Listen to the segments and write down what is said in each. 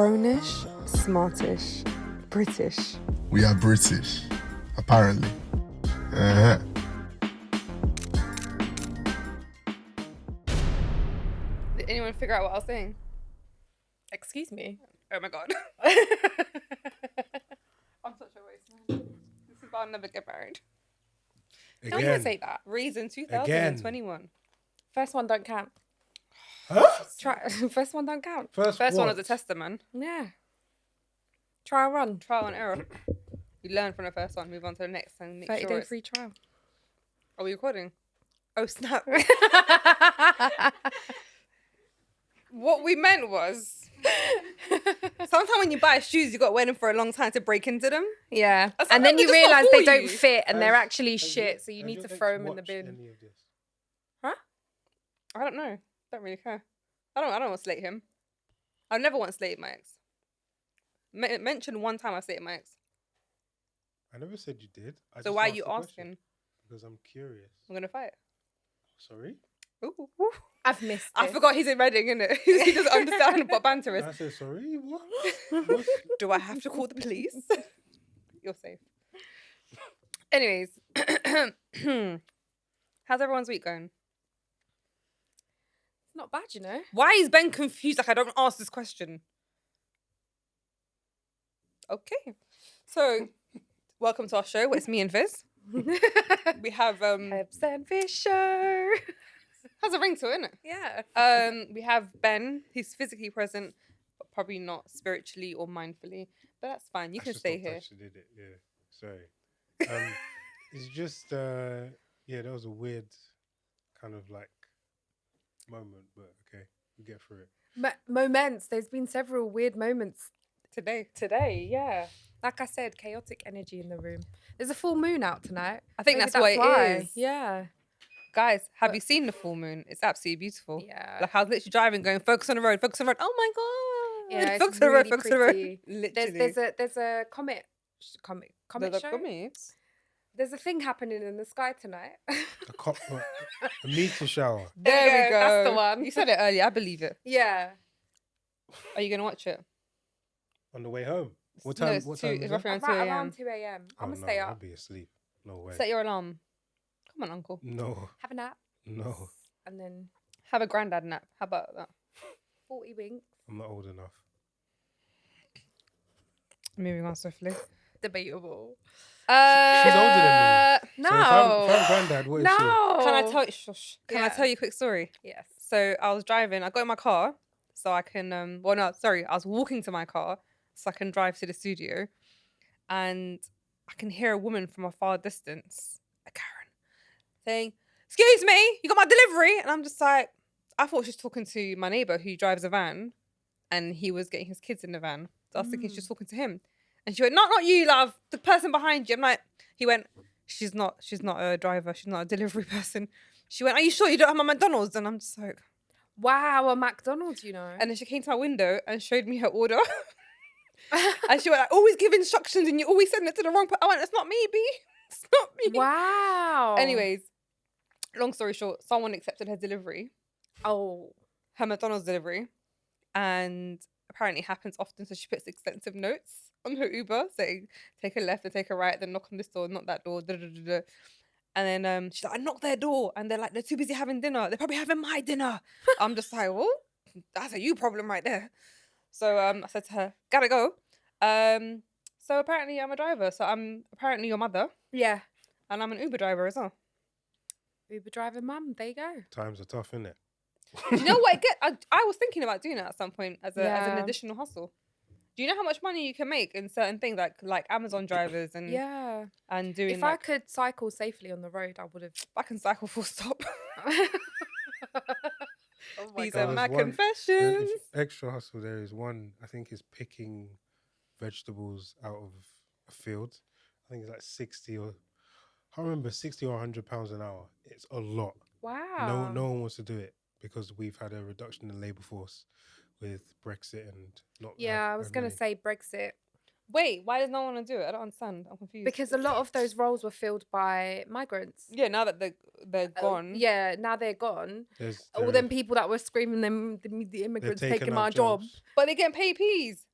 Grownish, smartish, British. We are British, apparently. Uh-huh. Did anyone figure out what I was saying? Excuse me. Oh my god. I'm such a waste man. This is why I'll never get married. Don't Again. say that. Reason 2021. First one don't count. Huh? First one don't count. First what? one was a tester, man. Yeah. Trial run. Trial and error. You learn from the first one, move on to the next, and make 30-day sure it's... free trial. Are we recording? Oh, snap. What we meant was... Sometimes when you buy shoes, you got to wear them for a long time to break into them. Yeah. Sometimes And then they're you just not realise for they don't you. fit and they're actually Have shit, so you have need to your throw ex them in the watched bin. any of this? I don't know. Don't really care. I don't want to slate him. I never want to slate my ex. Mention one time I slated my ex. I never said you did. I So just why are asked you the question asking? Because I'm curious. I'm going to fight. Sorry? Ooh. I've missed I it. forgot he's in Reading, innit? He doesn't understand what banter is. I said sorry. What? Do I have to call the police? You're safe. Anyways. How's everyone's week going? It's not bad, you know. Why is Ben confused? Like I don't ask this question. Okay. So, welcome to our show. It's me and Viz. We have Ebbs and Fisher. has a ring to it, innit? Yeah. We have Ben. He's physically present, but probably not spiritually or mindfully. But that's fine. You I can should stay stop here. touching it. Yeah. Sorry. It's just yeah, that was a weird kind of like moment, but okay, we get through it. Moments. There's been several weird moments Today. yeah. Like I said, chaotic energy in the room. There's a full moon out tonight. I think Maybe that's what it why. is. Yeah. Guys, have But- you seen the full moon? It's absolutely beautiful. Yeah. Like I was literally driving, going, focus on the road, focus on the road. Oh my god. Yeah, it's focus on the road, really focus on the road. pretty. Literally. There's a comet There's a show. comet. There's a thing happening in the sky tonight. A meteor shower. There we go. That's the one. You said it earlier. I believe it. Yeah. Are you gonna watch it? On the way home. What No, time? it's What two- time it's is roughly it? around 2 a.m. Around 2 a.m. I'm going to stay I'll up, be asleep. No way. Set your alarm. Come on, uncle. No. have a nap, No. and then Have a granddad nap. How about that? 40 winks. I'm not old enough. Moving on swiftly. Debatable. She's older than me. No. So if I'm granddad, what is she? No. Can I tell you? Shush. Can I Yeah. tell you a quick story? Yes. So I was driving. I got in my car so I can. I was walking to my car so I can drive to the studio, and I can hear a woman from a far distance, a Karen, saying, "Excuse me, you got my delivery?" And I'm just like, I thought she was talking to my neighbor who drives a van, and he was getting his kids in the van. So I was thinking she's just talking to him, and she went, "Not you, love. The person behind you." He went, She's not a driver. She's not a delivery person." She went, "Are you sure you don't have my McDonald's?" And I'm just like, Wow, a McDonald's, you know. and then she came to my window and showed me her order. And she went, "I always give instructions and you always send it to the wrong person." I went, "It's not me, B. It's not me." Wow. Anyways, long story short, someone accepted her delivery, Oh. her McDonald's delivery, and apparently it happens often. So she puts extensive notes on her Uber saying, "Take a left and take a right, then knock on this door, knock that door." Da, da, da, da. And then she's like, "I knocked their door," and they're like, "They're too busy having dinner. They're probably having my dinner." I'm just like, "Well, that's a you problem right there." So I said to her, "Gotta go." So apparently I'm a driver. So I'm apparently your mother, Yeah. and I'm an Uber driver as well. Uber driver mum. There you go. Times are tough, innit? Do you know what? I was thinking about doing that at some point as an Yeah. additional hustle. Do you know how much money you can make in certain things like Amazon drivers and Yeah. and doing? If I like, could cycle safely on the road, I would have. I can cycle full stop. Oh These God. are my There's one- confessions. Extra hustle. There is one. I think is picking vegetables out of a field. I think it's like 60 or I can't remember 60 or 100 pounds an hour. It's a lot. Wow. No one wants to do it because we've had a reduction in labour force with Brexit and not. Yeah, I was going to say Brexit. Wait, why does no one want to do it? I don't understand. I'm confused. Because a lot of those roles were filled by migrants. yeah, now that they're gone. Yeah, now they're gone. There's All them people that were screaming, the immigrants taking my job. But they're getting paid peas.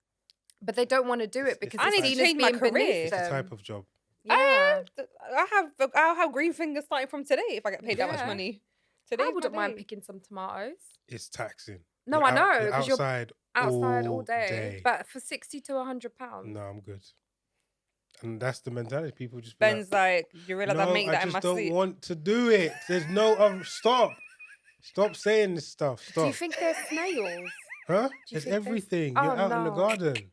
But they don't want to do it It's- because it's I it's need to seen as change my being career. beneath It's a them. type of job. Yeah. I'll have green fingers starting from today if I get paid that much Yeah. money. Today, I wouldn't mind picking some tomatoes. It's taxing. No, You're I know, You're 'cause you're outside, Outside all day. But for 60 to 100 pounds. no, I'm good. And that's the mentality. People just be Ben's like, you realize I no, make I that in just my don't sleep. want to do it. There's no other. Stop saying this stuff. Stop. Do you think there's snails? Huh? you There's think there's- everything. Oh, You're out in the no. garden.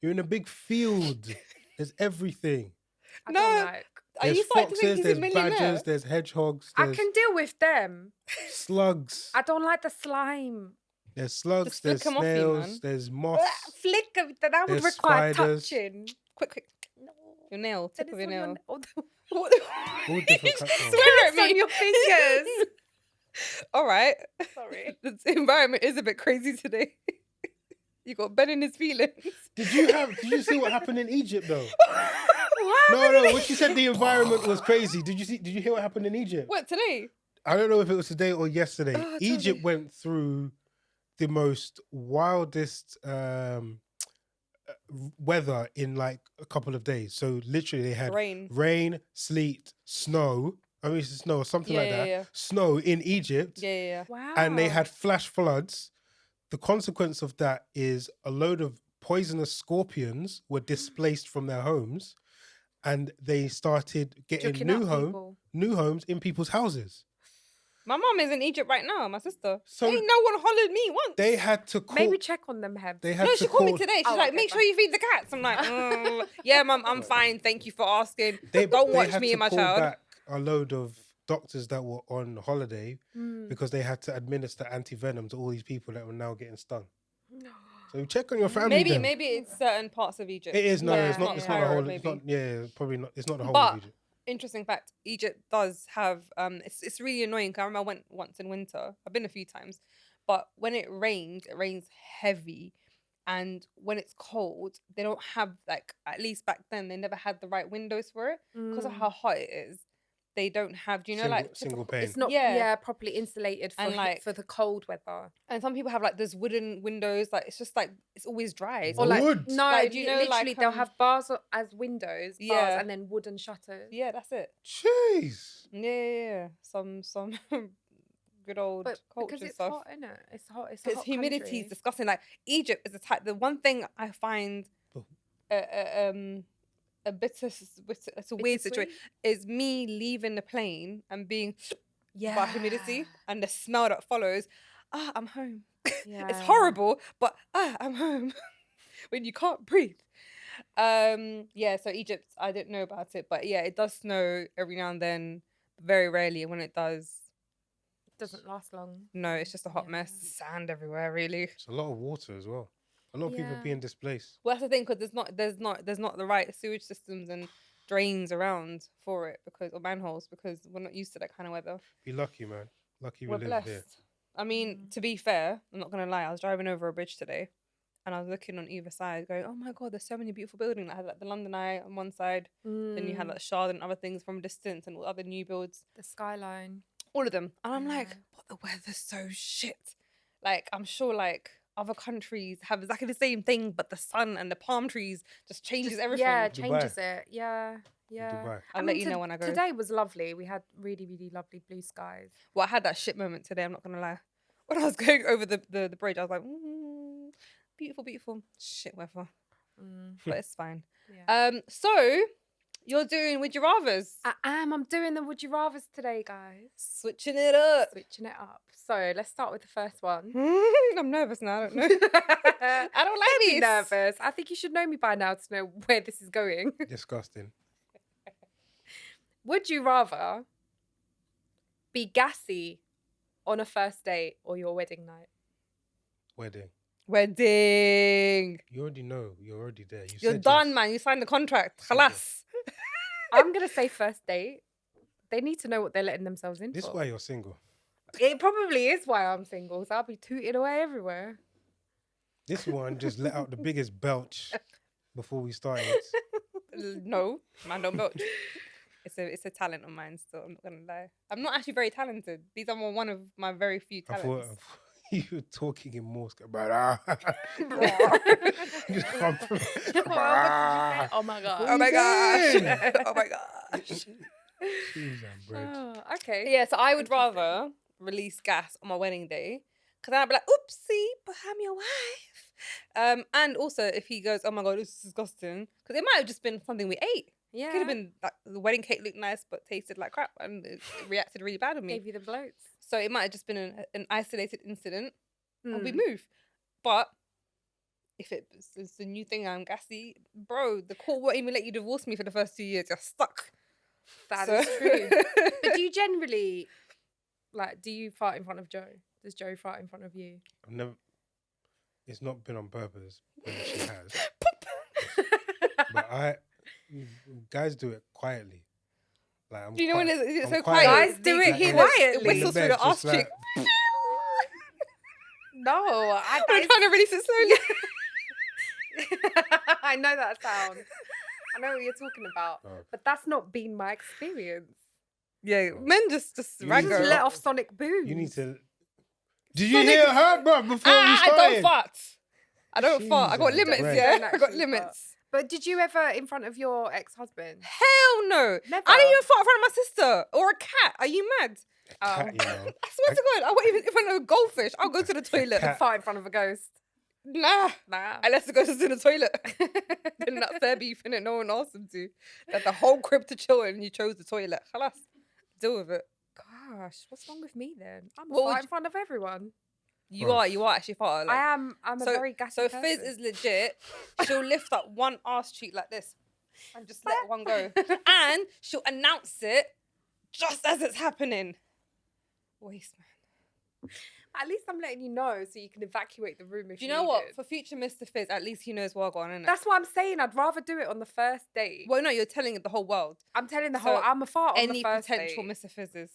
You're in a big field. There's everything. I No, don't like. Are There's you starting to think foxes, he's a there's millionaire? badgers, there's hedgehogs, I there's can deal with them. slugs. I don't like the slime. There's slugs, Just flick there's 'em off you, snails, man. there's moths. Flick of that would There's require spiders. touching. Quick. Your nail, Then tip of it's your on nail. What the- What? All different kinds of- Swear at It's on me. your fingers. All right. Sorry. The environment is a bit crazy today. You got Ben in his feelings. Did you see what happened in Egypt though? What? No, when she said the environment was crazy, did you hear what happened in Egypt? What today? I don't know if it was today or yesterday. Oh, tell Egypt me. went through the most wildest weather in like a couple of days. So literally they had Rain. rain, sleet, snow. I mean, it's snow or something like Yeah, that. yeah. Snow in Egypt, Yeah. Wow. and they had flash floods. The consequence of that is a load of poisonous scorpions were displaced from their homes, and they started getting Chucking new up people. homes in people's houses. My mom is in Egypt right now, my sister. So Ain't no one hollered me once. they had to call. Maybe check on them, Heb. They had No, to she called me call- today. She's Oh, like, okay, make sure fine. you feed the cats. I'm like, yeah, mum, I'm fine. Thank you for asking. Don't they watch had me to and my call child. back a load of doctors that were on holiday Mm. because they had to administer anti-venom to all these people that were now getting stung. So check on your family. then. Maybe it's certain parts of Egypt. It is no, Yeah, it's not. yeah. It's not the Cairo, whole. It's maybe. not. Yeah, probably not. It's not the whole But- of Egypt. Interesting fact, Egypt does have it's really annoying 'cause I remember I went once in winter. I've been a few times, but when it rains heavy, and when it's cold, they don't have, like, at least back then they never had the right windows for it because of Mm. how hot it is. They don't have, do you know, like single typical- pane. It's not Yeah. properly insulated for And, like- for the cold weather. And some people have like those wooden windows, like it's just like it's always dry. So Or like Wood. no, Like, do you know, literally like, they'll have bars as windows, bars, Yeah. and then wooden shutters. yeah, that's it. Jeez. Yeah. Some good old But culture because it's stuff. hot, innit? It's hot. It's a Because hot humidity is country. disgusting. Like Egypt is the type. The one thing I find Oh. a bit of it's a weird situation Bittersweet? is me leaving the plane and being Yeah. by humidity and the smell that follows. I'm home. Yeah. It's horrible, but I'm home when you can't breathe. Yeah, so Egypt, I didn't know about it, but yeah, it does snow every now and then, very rarely, and when it does, Doesn't last long. no, it's just a hot mess, Yeah. sand everywhere, really. It's a lot of water as well. A lot of people Yeah. being displaced. Well, that's the thing, because there's not the right sewage systems and drains around for it, because or manholes, because we're not used to that kind of weather. Be lucky, man. Lucky we We're live blessed. here. I mean, to be fair, I'm not gonna lie. I was driving over a bridge today, and I was looking on either side, going, "Oh my god, there's so many beautiful buildings." I had like the London Eye on one side, then you had Mm, like Shard and other things from a distance, and all other new builds, the skyline. all of them. And I'm like, Yeah. "But the weather's so shit." Like I'm sure like other countries have exactly the same thing, but the sun and the palm trees just changes Just- everything. Yeah, Dubai. changes it. Yeah. Yeah. Dubai. I'll let you know when I go. Today was lovely. We had really, really lovely blue skies. Well, I had that shit moment today. I'm not gonna lie. When I was going over the bridge, I was like, beautiful, beautiful. Shit weather, Mm, but it's fine. yeah. So you're doing Would You Rathers, I am. I'm doing the Would You Rathers today, guys. switching it up. Switching it up. So let's start with the first one. I'm nervous now. I don't know. I I don't like be this. nervous. I think you should know me by now to know where this is going. Disgusting. Would you rather be gassy on a first date or your wedding night? Wedding. Wedding. You already know. You're already there. You're said done, yes. man. You signed the contract. Said Halas. I'm gonna say first date. They need to know what they're letting themselves in This is for. why you're single. It probably is why I'm single. So I'll be tooting away everywhere. This one just let out the biggest belch before we started. No, man, don't belch. It's a talent of mine still. I'm not gonna lie. I'm not actually very talented. These are one of my very few I thought talents. you were talking in Morse. But just come from. What did you say? Oh my god. What Oh you my gosh. doing? Oh my gosh. Cheese and bread. Oh, okay. Yeah, so I would Interesting. rather release gas on my wedding day because then I'd be like, oopsie, but I'm your wife. And also, if he goes, oh my god, this is disgusting, because it might have just been something we ate. Yeah. Could have been like the wedding cake looked nice but tasted like crap and it reacted really bad with me. Gave you the bloats. So it might have just been an isolated incident and we Hmm. move. But if it's a new thing, I'm gassy, bro, the court won't even let you divorce me for the first 2 years. You're stuck. That So- is true. But do you generally, like, do you fart in front of Joe? Does Joe fart in front of you? I've never. It's not been on purpose, but she has. But guys do it quietly. Like I'm Do you know when it's I'm so quiet. quiet? Guys do You it can hear quietly. It In the whistles through the ass just cheek. No, I, I'm trying to release it slowly. I know that sound. I know what you're talking about, Oh. but that's not been my experience. Yeah, men just You I need just to- let off sonic booms. You need to. Did you hear her, bro? Before we I started. don't fart. I don't fart. I got Jesus limits, Christ. yeah? Don't I got actually fart. limits. But did you ever in front of your ex-husband? Hell no. Never. I didn't even fart in front of my sister or a cat. Are you mad? Cat, you know. I swear to God, I won't even in front of a goldfish. I'll go to the toilet. cat. Fart in front of a ghost? Nah. Nah. Unless the ghost is in the toilet. Then that's their beef, innit? No one asked them to. That the whole crib to chill in and you chose the toilet. Khalas. Deal with it. Gosh, what's wrong with me then? I'm a What would fart in you- front of everyone. You Bro. are actually fart. Like, I'm a very gassy So person. Fizz is legit. She'll lift up one ass cheek like this and just let one go. And she'll announce it just as it's happening. Waste, man. At least I'm letting you know so you can evacuate the room if Do you know what? needed. For future Mr. Fizz, at least he knows what going on, innit? That's what I'm saying. I'd rather do it on the first date. Well, no, you're telling it the whole world. I'm telling the So whole. I'm a fart on the Any first potential date. Mr. Fizzes.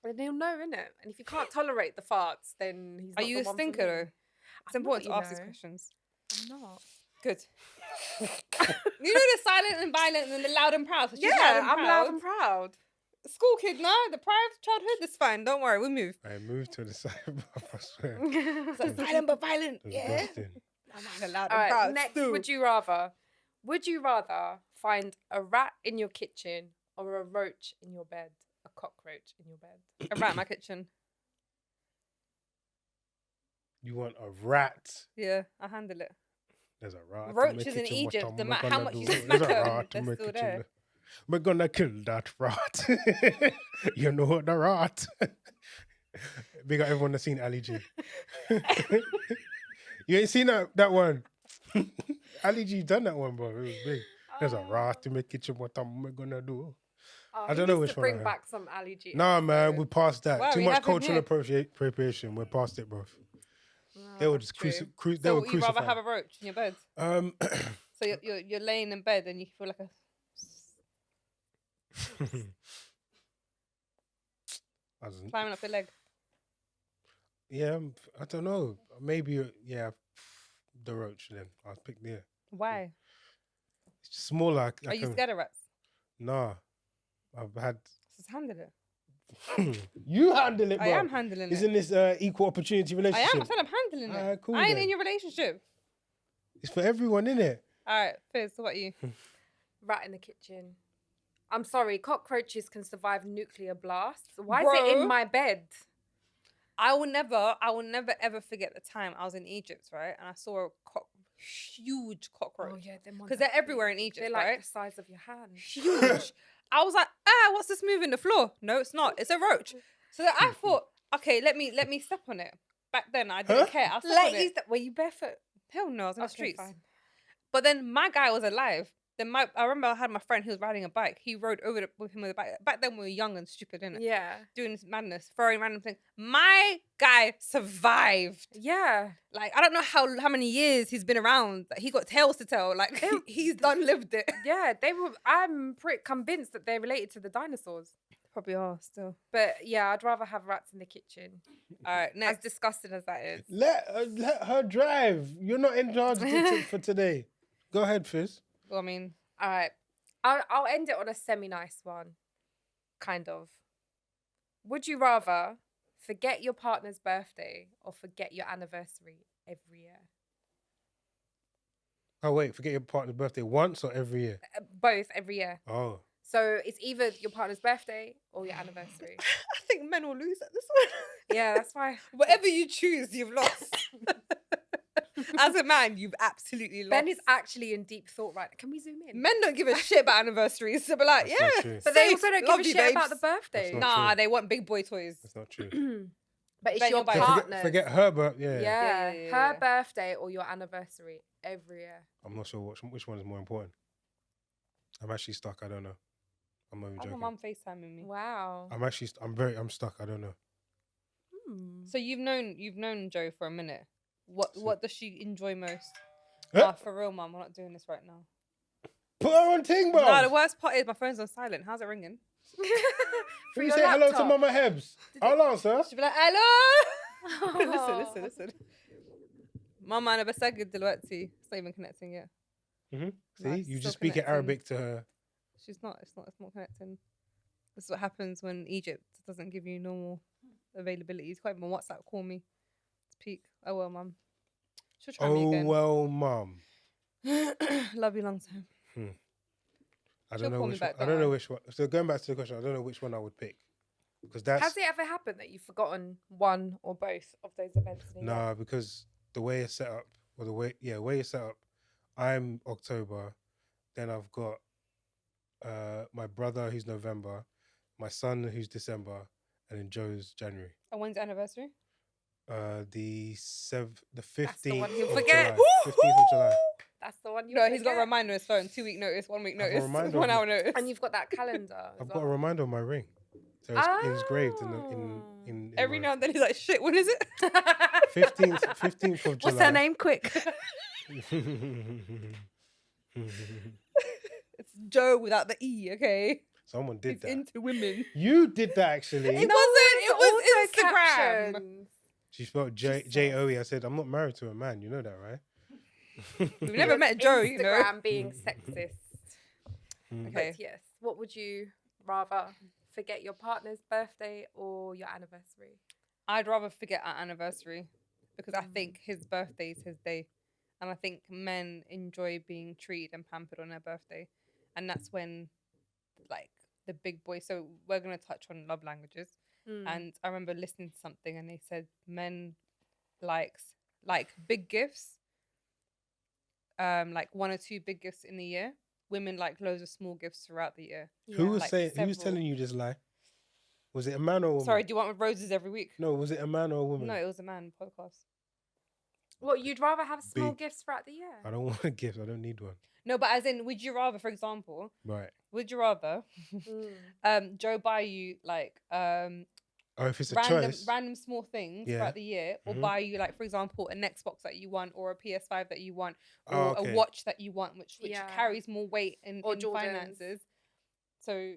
And he'll know, innit? And if you can't tolerate the farts, then he's. Are not you the a one for stinker, me. though? It's I'm important not, to ask you these know. questions. I'm not. Good. You know the silent and violent and the loud and proud. So she's loud Yeah, and I'm proud. loud and proud. School kid, no? The proud childhood is fine. Don't worry, we move. I moved to the side, I swear. So silent but violent. It was Yeah. ghosting. I'm not loud All and right. proud. Next, still. would you rather find a rat in your kitchen or a roach in your bed? A cockroach in your bed? A rat in my kitchen. You want a rat? Yeah, I handle it. There's a rat. in my Roaches in kitchen, what Egypt, am no I matter how gonna much you do? smack There's a 'em, rat they're in my still kitchen. there. We're gonna kill that rat. You know the rat. Big up everyone that's seen Ali G. You ain't seen that one. Ali G done that one, bro. It was big. There's a rat in my kitchen. What am I gonna do? Oh, I he don't know needs which to one I bring heard. back some Ali G. Nah, man, episode. we're past that. Wow, Too we much have him cultural here. appropriation. We're past it, bro. No, They were that's just true. they So were would you rather crucified. have a roach in your bed? So you're laying in bed and you feel like a I was- climbing up your leg. yeah, I don't know. Maybe the roach. Then I'll pick Why? It's just smaller. Are you scared of rats? Nah, I've had. Just handle it. You handle it, bro. I am handling Isn't it. this equal opportunity I relationship? am. I said I'm handling it. Alright, cool I ain't then. in your relationship. It's for everyone, innit? All right, Fizz, what about you? Rat in the kitchen. I'm sorry, cockroaches can survive nuclear blasts. Why is it Bro. in my bed? I will never ever forget the time I was in Egypt, right? And I saw a huge cockroach. them ones 'Cause are they're everywhere big. in Egypt, They're like right? the size of your hand. Huge. I was like, what's this moving the floor? No, it's not. It's a roach. So then I thought, okay, let me step on it. Back then I didn't Huh? care. I stepped on it. Were you barefoot? Hell no, I was in the Okay, streets. fine. But then my guy was alive. Then I remember I had my friend who was riding a bike. He rode over with him with a bike. Back then we were young and stupid, innit? Yeah. Doing this madness, throwing random things. My guy survived. Yeah. Like I don't know how many years he's been around. He got tales to tell. Like he's done lived it. Yeah. They were. I'm pretty convinced that they're related to the dinosaurs. Probably are still. But yeah, I'd rather have rats in the kitchen. All right, As next. disgusting as that is. Let her drive. You're not in charge for today. Go ahead, Fizz. Well, I mean, All right. I'll end it on a semi-nice one. Kind of. Would you rather forget your partner's birthday or forget your anniversary every year? Oh wait, forget your partner's birthday once or every year? Both every year. Oh. So it's either your partner's birthday or your anniversary. I think men will lose at this one. Yeah, that's why. Whatever you choose, you've lost. As a man, you've absolutely lost. Ben is actually in deep thought right now. Can we zoom in? Men don't give a shit about anniversaries. So be like, That's not yeah. true. But they safe, also don't give love a you, shit about the babes. birthdays. not Nah, true. they want big boy toys. That's not true. But it's Ben, your you're by- Yeah, partner. forget her birthday. Yeah, Yeah. her birthday or your anniversary every year. I'm not sure which one is more important. I'm actually stuck. I don't know. I'm not even Oh, my joking. mum FaceTiming me. Wow. I'm stuck. I don't know. So you've known Joe for a minute. What does she enjoy most? Eh? Nah, for real, mum, we're not doing this right now. Put her on ting, bro. No, the worst part is my phone's on silent. How's it ringing? For Can you your say hello to laptop. Mama Hebs? I'll answer. She'll be like, hello. listen. Mama, أنا بسجل دلوقتي. It's not even connecting yet. See, Nice, you still just speak in connecting. Arabic to her. It's not connecting. This is what happens when Egypt doesn't give you normal availability. You can't even WhatsApp call me. It's peak. Oh well, mum. She'll try me Oh again. well, mum. Love you long time. I She'll don't know call me which back, one. I don't don't know worry. which one. So going back to the question, I don't know which one I would pick because that's Has it ever happened that you've forgotten one or both of those events? In a year? nah, because the way it's set up, or the way it's set up, I'm October, then I've got my brother who's November, my son who's December, and then Joe's January. And when's the anniversary? The 15th the one he'll of forget. July. 15th of July. That's the one you No, he's got a forget. reminder on his phone. 2 week notice, 1 week I've got a notice, reminder 1 on hour notice. And you've got that calendar. as I've got a well. reminder on my ring, so it's engraved in Every my now and then he's like, shit, when is it? 15th of July. What's her name? Quick. It's Joe without the E, okay? Someone did He's that. into women. You did that actually. It wasn't, it was Auto Instagram. captions. She spelled J-O-E. I said, I'm not married to a man. You know that, right? We've never met Joe, you know. Instagram being sexist. Okay. But yes, what would you rather forget your partner's birthday or your anniversary? I'd rather forget our anniversary because I think his birthday is his day. And I think men enjoy being treated and pampered on their birthday. And that's when, like, the big boy. So we're going to touch on love languages. And I remember listening to something and they said men likes like big gifts, like 1 or 2 big gifts in the year. Women like loads of small gifts throughout the year. Who was Like saying? Who was several. telling you this lie? Was it a man or a woman? Sorry, do you want roses every week? No, was it a man or a woman? No, it was a man podcast. What, you'd rather have small Big. gifts throughout the year? I don't want a gift. I don't need one. No, but as in, would you rather, for example, Right. would you rather Joe buy you like Oh, if it's a random choice. random small things Yeah. throughout the year, or Mhm. buy you like, for example, an Xbox that you want, or a PS5 that you want, or Oh, okay. a watch that you want, which Yeah. carries more weight Or in Jordans. finances. So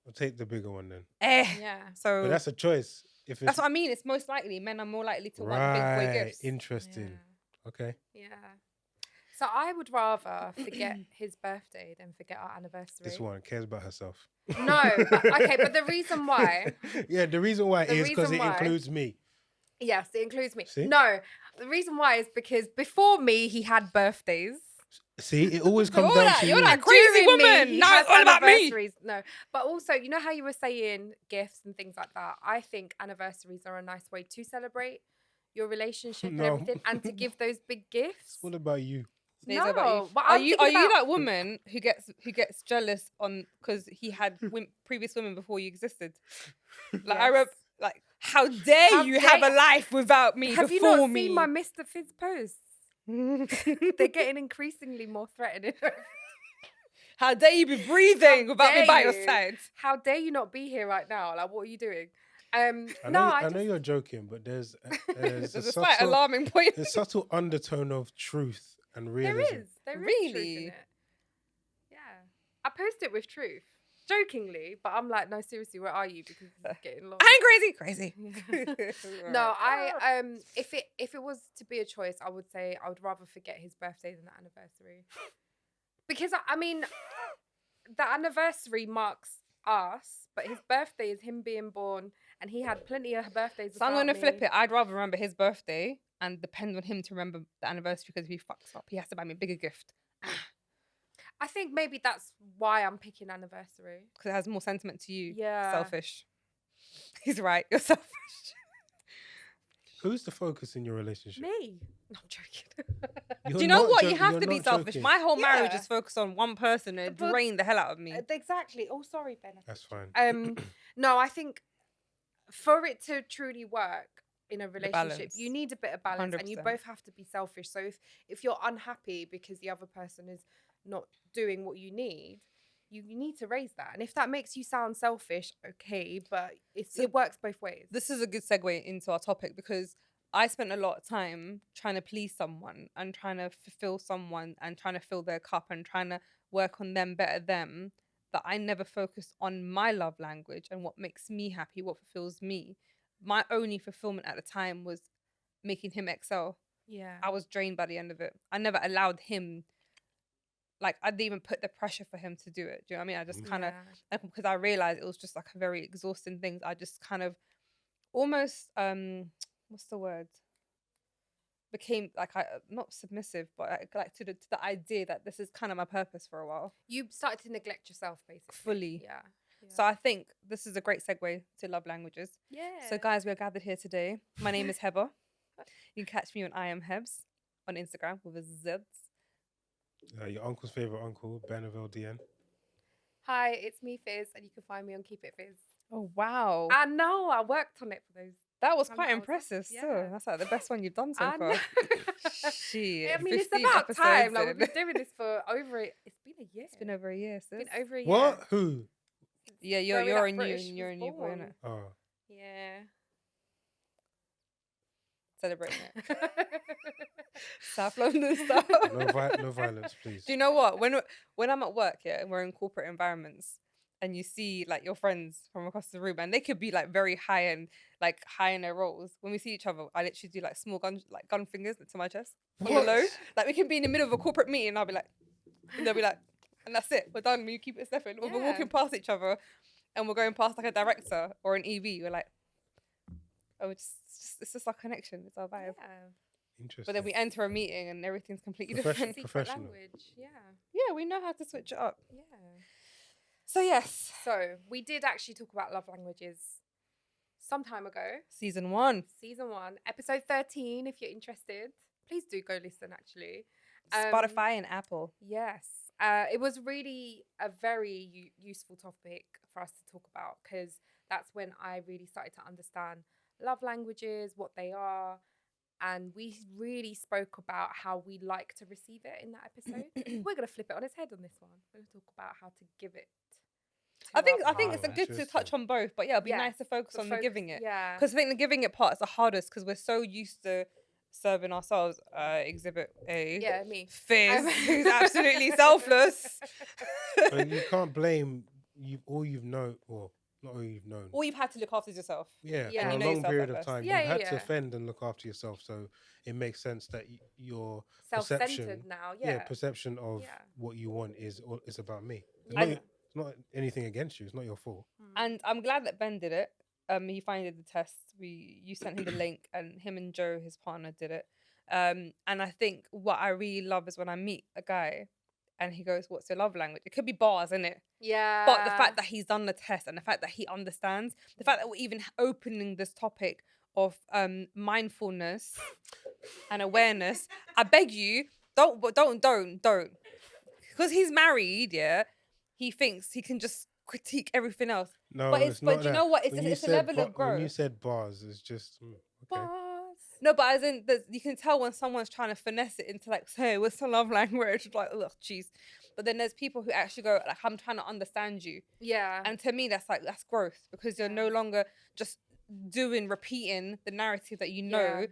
I'll take the bigger one then. Yeah. So But that's a choice. If it's that's what I mean. It's most likely men are more likely to want big boy right, gifts. interesting. Okay. Yeah. So I would rather forget his birthday than forget our anniversary. This one cares about herself. No, but, okay, but the reason why, Yeah, the reason why The is because reason it why- includes me. yes, it includes me. See? No, the reason why is because before me, he had birthdays. See, it always comes You're down that- to you're you. that crazy During me, woman. he Now has it's all about me. anniversaries. No, but also, you know how you were saying gifts and things like that? I think anniversaries are a nice way to celebrate your relationship No. and everything, and to give those big gifts. What about you? It's about No, you. but Are I'm you thinking about- that woman who gets jealous on because he had previous women before you existed? Like I remember, Yes. like how dare How you have dare- a life without me Have you before not me? seen my Mr. Fizz posts? They're getting increasingly more threatening. How dare you be breathing without me dare by your you? side? How dare you not be here right now? Like, what are you doing? I No, know, I I know just, you're joking, but there's There's a a slight subtle, alarming point. there's subtle undertone of truth and there realism. is. There is truth Really? in it. Yeah. I post it with truth. Jokingly, but I'm like, no, seriously, where are you? Because it's getting long. I'm crazy. No, I if it was to be a choice, I would say I would rather forget his birthday than the anniversary. Because I mean, the anniversary marks us, but his birthday is him being born, and he had plenty of birthdays. So I'm going to without flip me. it. I'd rather remember his birthday and depend on him to remember the anniversary, because if he fucks up, he has to buy me a bigger gift I think maybe that's why I'm picking anniversary. because it has more sentiment to you. Yeah. Selfish. He's right. You're selfish. Who's the focus in your relationship? Me. No, I'm joking. Do you know what? You You're have to be not selfish. joking. My whole marriage Yeah. is focused on one person and it But- drained the hell out of me. Exactly. Oh, sorry, Ben. That's fine. No, I think for it to truly work in a relationship, balance. you need a bit of balance, and you 100%. both have to be selfish. So if you're unhappy because the other person is not doing what you need, you need to raise that. And if that makes you sound selfish, okay, but it works both ways. This is a good segue into our topic, because I spent a lot of time trying to please someone and trying to fulfill someone and trying to fill their cup and trying to work on them better them, that I never focused on my love language and what makes me happy, what fulfills me. My only fulfillment at the time was making him excel. Yeah. I was drained by the end of it. I never allowed him, like, I didn't even put the pressure for him to do it. Do you know what I mean? I just kind of, because I realized it was just like a very exhausting thing. I just kind of almost, what's the word? Became like, not submissive, but like to the idea that this is kind of my purpose for a while. You started to neglect yourself, basically. Fully. Yeah. So I think this is a great segue to love languages. Yeah. So guys, we are gathered here today. My name is Heba. You can catch me on I am Hebs on Instagram with a Z. Your uncle's favorite uncle, Ben of LDN. Hi, it's me, Fizz, and you can find me on Keep It Fizz. Oh wow. I know, I worked on it for those. That was time quite that I was- impressive. yeah. So that's like the best one you've done so I far. know. Shit. I mean, it's 15 about time. episodes Like, we've in. been doing this for over it's been a year. It's been over a year, sis. It's been over a year. What? Who? Yeah, Growing you're up a new British you're a was new boy, born. innit? Oh, Yeah. Celebrating it. South London style. no violence, please. Do you know what? When I'm at work, yeah, and we're in corporate environments, and you see like your friends from across the room, and they could be like very high and like high in their roles. When we see each other, I literally do like small gun fingers to my chest on the low. Like we can be in the middle of a corporate meeting, and I'll be like, and they'll be like, and that's it. We're done. We keep it stepping. Or we're Yeah. walking past each other, and we're going past like a director or an EV. We're like, oh, it's just our connection. It's our vibe. Yeah. Interesting. But then we enter a meeting and everything's completely Profession- different. Secret Professional. language. Yeah. Yeah, we know how to switch it up. Yeah. So yes, So we did actually talk about love languages some time ago. season 1. Season 1, episode 13. If you're interested, please do go listen. Actually, Spotify and Apple. Yes. It was really a very useful topic for us to talk about, because that's when I really started to understand love languages, what they are, and we really spoke about how we like to receive it in that episode. We're going to flip it on its head on this one. We're going to talk about how to give it. to I think our it's partner. good to touch on both, but yeah, it'd be Yeah, nice to focus to on the giving it. Yeah. Because I think the giving it part is the hardest, because we're so used to serving ourselves. Exhibit A. Yeah, me. Fizz, who's absolutely selfless. I mean, you can't blame all you've known. Well, not all you've known. All you've had to look after is yourself. Yeah, Yeah. for You a know long yourself period at of best. time, Yeah, you've had yeah, to yeah. fend and look after yourself. So it makes sense that your Self-centered perception, now. Yeah. perception of Yeah. what you want is about me. It's, Yeah. not, it's not anything against you. It's not your fault. And I'm glad that Ben did it. He finally did the test. You sent him the link, and him and Joe, his partner, did it. And I think what I really love is when I meet a guy and he goes, "What's your love language?" It could be bars, isn't it? Yeah. But the fact that he's done the test and the fact that he understands, the fact that we're even opening this topic of mindfulness and awareness, I beg you, don't, because he's married. Yeah, he thinks he can just critique everything else. No, But it's not do you that. know what? It's When a, you it's a said level of growth. When you said bars, it's just okay. Bars. No, but as in, you can tell when someone's trying to finesse it into like, say, what's the love language? Like, ugh, jeez. But then there's people who actually go, like, I'm trying to understand you. Yeah. And to me, that's growth, because you're no longer just repeating the narrative that you know.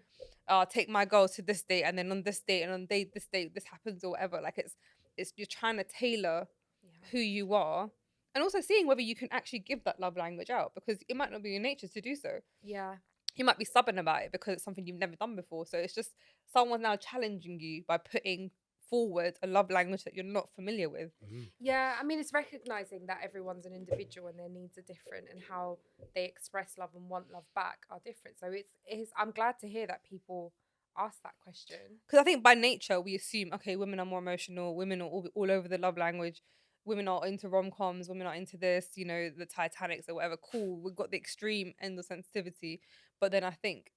Take my girl to this date, and then on this date, and on this date, this happens or whatever. Like it's you're trying to tailor who you are, and also seeing whether you can actually give that love language out, because it might not be your nature to do so. Yeah. You might be stubborn about it because it's something you've never done before. So it's just someone's now challenging you by putting forward a love language that you're not familiar with. Yeah, I mean, it's recognizing that everyone's an individual and their needs are different, and how they express love and want love back are different. So it's I'm glad to hear that people ask that question. Because I think by nature we assume, okay, women are more emotional, women are all over the love language, women are into rom-coms, women are into this, you know, the Titanics or whatever. Cool, we've got the extreme end of sensitivity. But then I think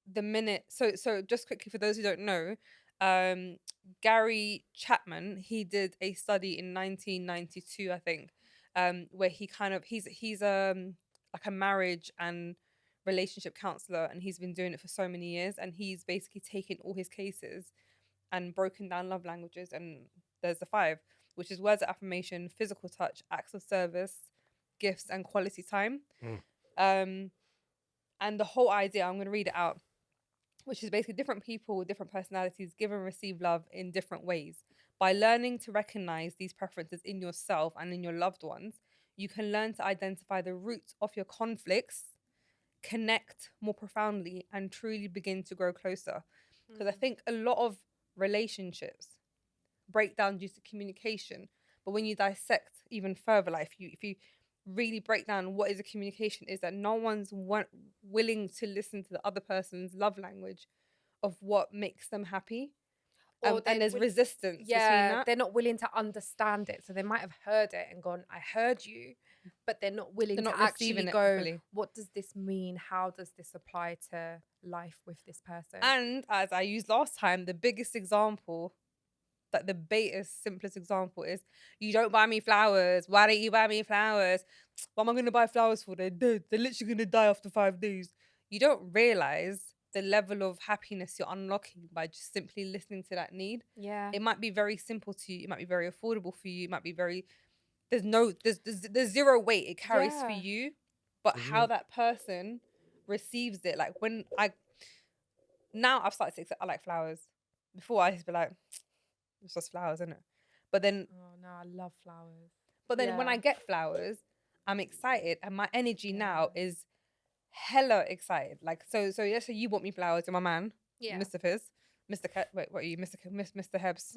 the minute, so just quickly for those who don't know, Gary Chapman, he did a study in 1992, I think, where he's like a marriage and relationship counselor, and he's been doing it for so many years, and he's basically taken all his cases and broken down love languages, and there's the 5, which is words of affirmation, physical touch, acts of service, gifts, and quality time. And the whole idea, I'm going to read it out, which is basically different people with different personalities give and receive love in different ways. By learning to recognize these preferences in yourself and in your loved ones, you can learn to identify the roots of your conflicts, connect more profoundly, and truly begin to grow closer. Because I think a lot of relationships break down due to communication. But when you dissect even further, like if you really break down what is a communication, is that no one's willing to listen to the other person's love language of what makes them happy. And there's resistance between that. They're not willing to understand it. So they might have heard it and gone, I heard you, but they're not willing to actually go, what does this mean? How does this apply to life with this person? And as I used last time, the biggest example, like the simplest example is, you don't buy me flowers. Why don't you buy me flowers? What am I going to buy flowers for? They're dead. They're literally going to die after 5 days. You don't realize the level of happipiness you're unlocking by just simply listening to that need. Yeah. It might be very simple to you. It might be very affordable for you. It might be very, there's zero weight it carries for you. But how that person receives it, like now I've started to accept I like flowers. Before I used to be like, it's just flowers, isn't it? But then, oh no, I love flowers. But then when I get flowers, I'm excited, and my energy now is hella excited. Like so let's say you bought me flowers, you're my man, Mr. Fizz, wait, what are you, Mr. Hebs? Mr. Hebs,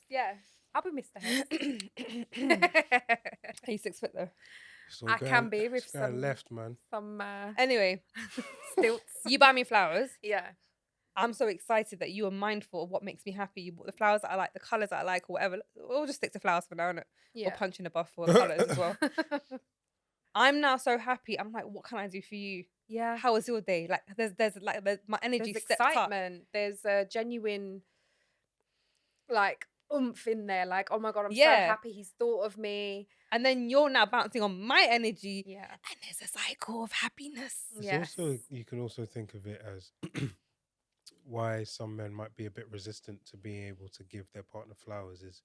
yeah, I'll be Mr. Hebs. Are you 6 foot though? I can be with some left, man. Some anyway, stilts. You buy me flowers. Yeah. I'm so excited that you are mindful of what makes me happy. You bought the flowers that I like, the colours that I like, or whatever. We'll just stick to flowers for now, innit? Yeah. Or punch in the buff for colours as well. I'm now so happy. I'm like, what can I do for you? Yeah. How was your day? Like, there's my energy There's stepped excitement. up. There's a genuine, like, oomph in there. Like, oh my God, I'm so happy he's thought of me. And then you're now bouncing on my energy. Yeah. And there's a cycle of happiness. You can also think of it as why some men might be a bit resistant to being able to give their partner flowers is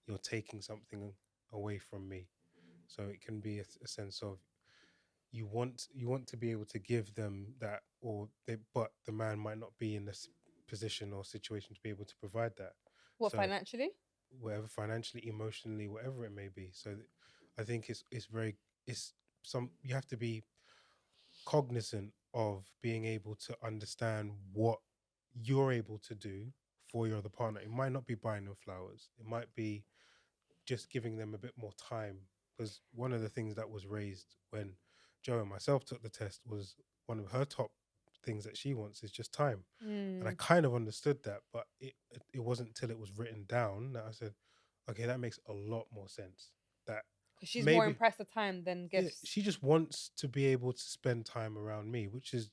you're taking something away from me. So it can be a sense of you want to be able to give them that, but the man might not be in this position or situation to be able to provide that. What, financially? Whatever, financially, emotionally, whatever it may be. So I think you have to be cognizant of being able to understand what you're able to do for your other partner. It might not be buying them flowers. It might be just giving them a bit more time. Because one of the things that was raised when Joe and myself took the test was one of her top things that she wants is just time. And I kind of understood that, but it wasn't until it was written down that I said, okay, that makes a lot more sense. That she's more impressed with time than gifts. Yeah, she just wants to be able to spend time around me, which is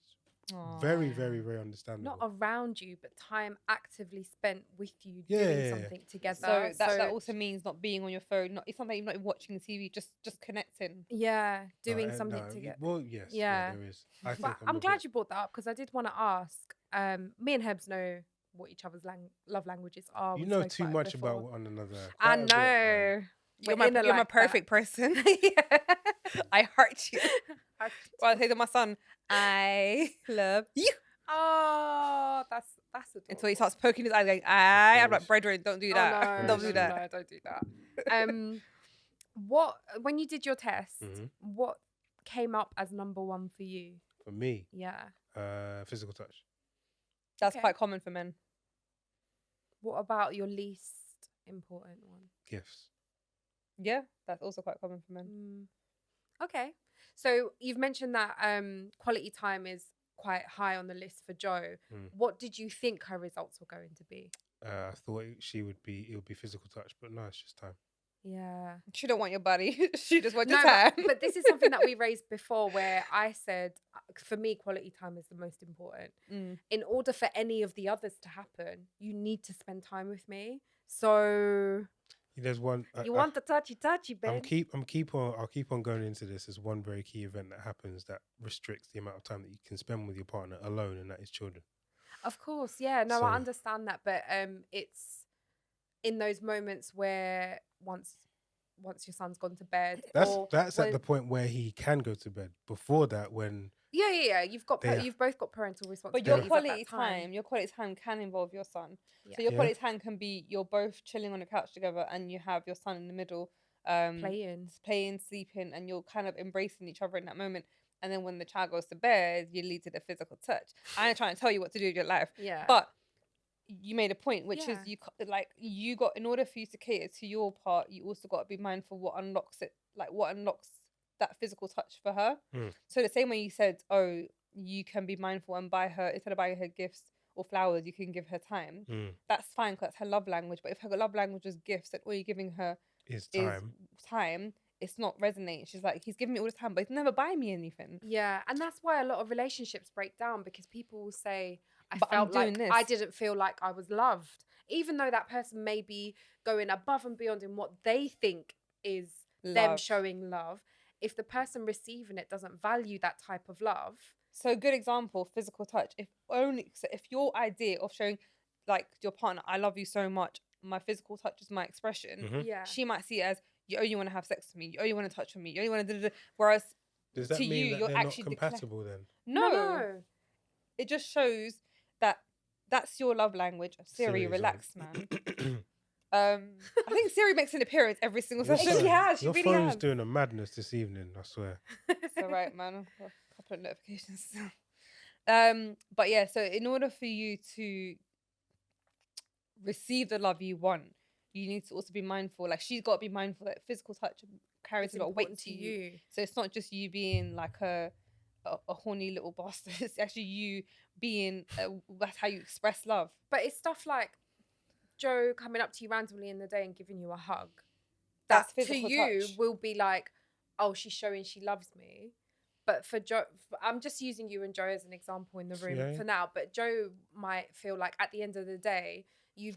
very, very, very understandable. Not around you, but time actively spent with you doing something together. So that also means not being on your phone. It's not that you're not watching the TV, just connecting. Yeah, doing something together. Well, yes, yeah, there is. But I'm glad you brought that up because I did want to ask. Me and Hebs know what each other's love languages are. You know too much about one another. I know. You're my perfect person. I heart you. Well, I say to my son, I love you. Oh, that's adorable. Until he starts poking his eye, going, I'm like, brethren, don't do that. Oh, no, don't do that. No, don't do that. When you did your test, what came up as number 1 for you? For me? Yeah. Physical touch. That's quite common for men. What about your least important one. Gifts. Yeah, that's also quite common for men. Okay. So you've mentioned that quality time is quite high on the list for Joe. What did you think her results were going to be? I thought it would be physical touch, but no, it's just time. Yeah. She don't want your body. She just wants No, your time. but this is something that we raised before where I said, for me, quality time is the most important. In order for any of the others to happen, you need to spend time with me. So There's one. you want the touchy, I'll babe? keep on going into this. There's one very key event that happens that restricts the amount of time that you can spend with your partner alone, and that is children. Of course, yeah. No, So- I understand that, but it's in those moments where once your son's gone to bed, That's at the point where he can go to bed. Before that, when yeah. You've both got parental But responsibilities. your at quality that time. time, your quality time can involve your son. Yeah. So your Yeah. quality time can be you're both chilling on the couch together and you have your son in the middle, playing. sleeping, and you're kind of embracing each other in that moment. And then when the child goes to bed, you lead to the physical touch. I ain't trying to tell you what to do with your life, Yeah. but you made a point, which Yeah. is you got, in order for you to cater to your part, you also got to be mindful what unlocks that physical touch for her. So the same way you said, oh, you can be mindful and buy her, instead of buying her gifts or flowers, you can give her time. That's fine because that's her love language. But if her love language is gifts and all you're giving her is is time, it's not resonating. She's like, he's giving me all this time, but he's never buying me anything. Yeah, and that's why a lot of relationships break down, because people will say, But I'm felt like doing I this." didn't feel like I was loved, even though that person may be going above and beyond in what they think is them Love. showing love. If the person receiving it doesn't value that type of love, So a good example, physical touch. If your idea of showing like your partner, I love you so much, my physical touch is my expression. yeah, She might see it as you only want to have sex with me, you only want to touch with me, you only want to. Whereas Does that to mean you, that you're they're actually not compatible then? No, it just shows that that's your love language. Siri, Siri's relax, on. man. I think Siri makes an appearance every single Your session. phone- She has, she Your really phone's has. doing a madness this evening. I swear. It's all right, man. I've got a couple of notifications. But yeah, so in order for you to receive the love you want, you need to also be mindful. Like, she's got to be mindful that physical touch carries It's a lot of weight important to you. So it's not just you being like a horny little bastard. It's actually you being that's how you express love. But it's stuff like Joe coming up to you randomly in the day and giving you a hug. That's That to physical you touch. will be like, oh, she's showing she loves me. But for Joe, I'm just using you and Joe as an example in the room Yeah. for now. But Joe might feel like at the end of the day, you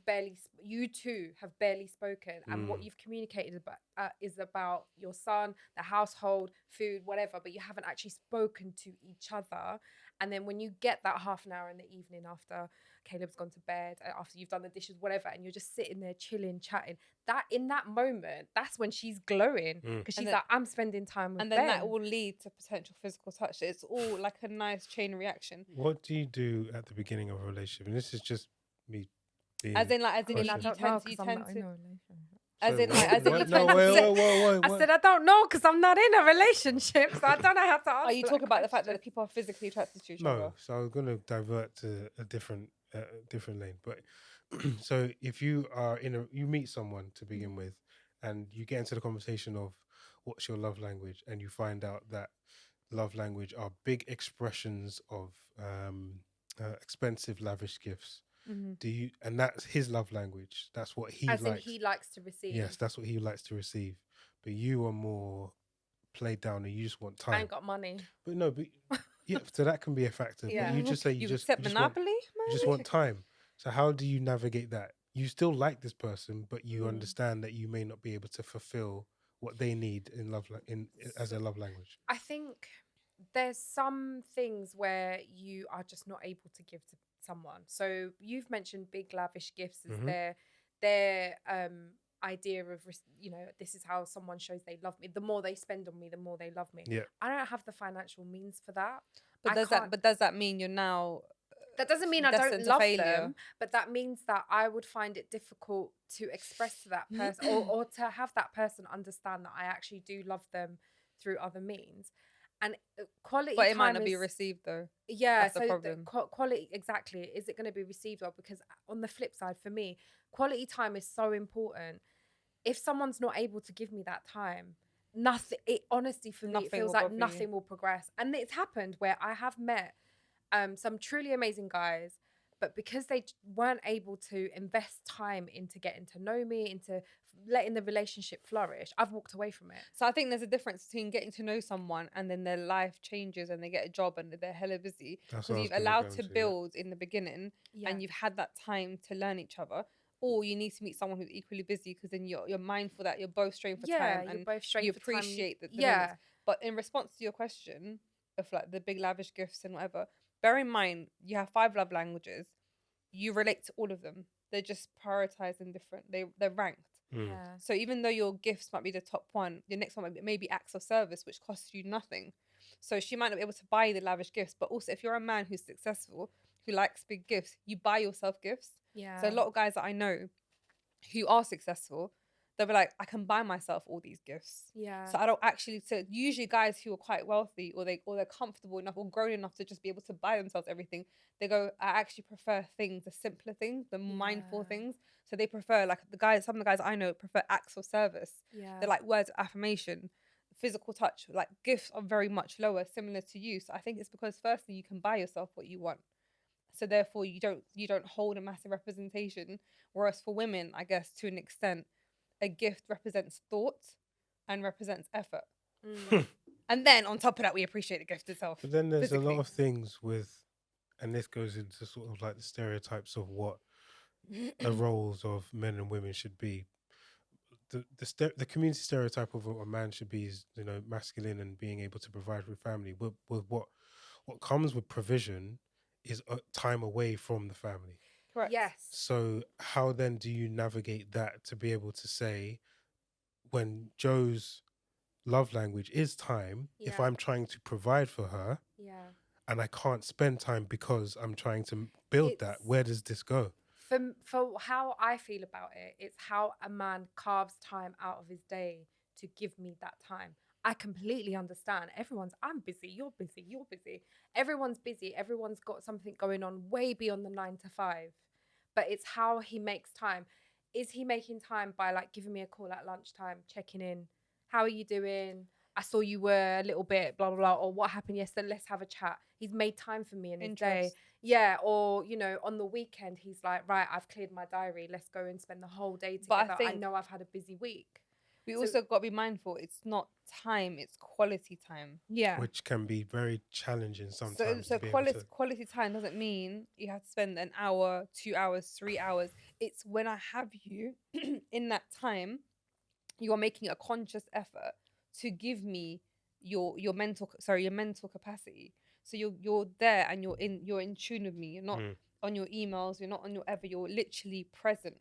two have barely spoken, and what you've communicated about is about your son, the household, food, whatever. But you haven't actually spoken to each other. And then when you get that half an hour in the evening after Caleb's gone to bed, after you've done the dishes, whatever, and you're just sitting there chilling, chatting, that in that moment, that's when she's glowing, because she's And then- like, I'm spending time with And then Ben. that will lead to potential physical touch. It's all like a nice chain reaction. What do you do at the beginning of a relationship? And this is just me being As in, I you don't know, tend 'cause I'm not to. in a relationship. As in, what- like, as in, what- you no, tend to wait, set- wait, I said I don't know because I'm not in a relationship, so I don't know how to answer. Are you talking about the fact that question. people are physically attracted to each No, other? so I was going to divert to a different lane. But so if you are you meet someone to begin with, and you get into the conversation of what's your love language, and you find out that love language are big expressions of expensive, lavish gifts. Do you? And that's his love language. That's what he As in likes. he likes to receive. Yes, that's what he likes to receive. But you are more played down, and you just want I time. ain't got money. But no, but yeah, so that can be a factor. Yeah. But you just say You just accept you just want, Monopoly, you just want time. So how do you navigate that? You still like this person, but you understand that you may not be able to fulfill what they need in as a love language. I think there's some things where you are just not able to give to someone. So you've mentioned big lavish gifts as their idea of, this is how someone shows they love me. The more they spend on me, the more they love me. Yeah. I don't have the financial means for that. But does that mean you're now? That doesn't mean I don't destined to love failure? them, but that means that I would find it difficult to express to that person or to have that person understand that I actually do love them through other means. And quality But it might time not be is received though. yeah. That's the So problem. quality exactly. Is it going to be received well? Because on the flip side, for me, quality time is so important. If someone's not able to give me that time, nothing. It honestly for me, it Nothing feels will like bother you. nothing will progress. And it's happened where I have met some truly amazing guys, but because they weren't able to invest time into getting to know me, into letting the relationship flourish, I've walked away from it. So I think there's a difference between getting to know someone and then their life changes and they get a job and they're hella busy That's because what I was you've gonna allowed go to into, yeah. build in the beginning Yeah. and you've had that time to learn each other. Or you need to meet someone who's equally busy because then you're mindful that you're both strained for time You're and both straight you for time. appreciate the Yeah. moments. But in response to your question of like the big lavish gifts and whatever, bear in mind you have 5 love languages. You relate to all of them. They're just prioritized and different. They're ranked. Yeah. So even though your gifts might be the top one, your next one might be maybe acts of service, which costs you nothing. So she might not be able to buy the lavish gifts, but also if you're a man who's successful, who likes big gifts, you buy yourself gifts. Yeah. So a lot of guys that I know who are successful, they'll be like, I can buy myself all these gifts. Yeah. So I don't actually. So usually guys who are quite wealthy or they're comfortable enough or grown enough to just be able to buy themselves everything, they go, I actually prefer things, the simpler things, the mindful Yeah. things. So they prefer like some of the guys I know prefer acts of service. Yeah. They're like words of affirmation, physical touch. Like gifts are very much lower, similar to you. So I think it's because firstly you can buy yourself what you want. So therefore you don't hold a massive representation. Whereas for women, I guess to an extent, a gift represents thought and represents effort. And then on top of that, we appreciate the gift itself. But then there's a physically. lot of things with, and this goes into sort of like the stereotypes of what the roles of men and women should be. The community stereotype of what a man should be is, you know, masculine and being able to provide for family. With what comes with provision is time away from the family. Correct. Yes. So how then do you navigate that to be able to say, when Joe's love language is time, if Yeah. I'm trying to provide for her Yeah. and I can't spend time because I'm trying to build that, It's- where does this go? For how I feel about it, it's how a man carves time out of his day to give me that time. I completely understand. I'm busy, you're busy, you're busy. Everyone's busy. Everyone's got something going on way beyond the 9 to 5. But it's how he makes time. Is he making time by like giving me a call at lunchtime, checking in? How are you doing? I saw you were a little bit blah, blah, blah. Or what happened yesterday? Let's have a chat. He's made time for me in his day. Interest. Yeah, or on the weekend he's like, right, I've cleared my diary. Let's go and spend the whole day But I together. I think- know I've had a busy week. We So- also got to be mindful. It's not time; it's quality time. Yeah, Which can be very challenging sometimes. So to be able to- quality time doesn't mean you have to spend an hour, 2 hours, 3 hours. It's when I have you in that time, you are making a conscious effort to give me your mental capacity. So you're there and you're in tune with me. You're not on your emails. You're not on your ever. You're literally present.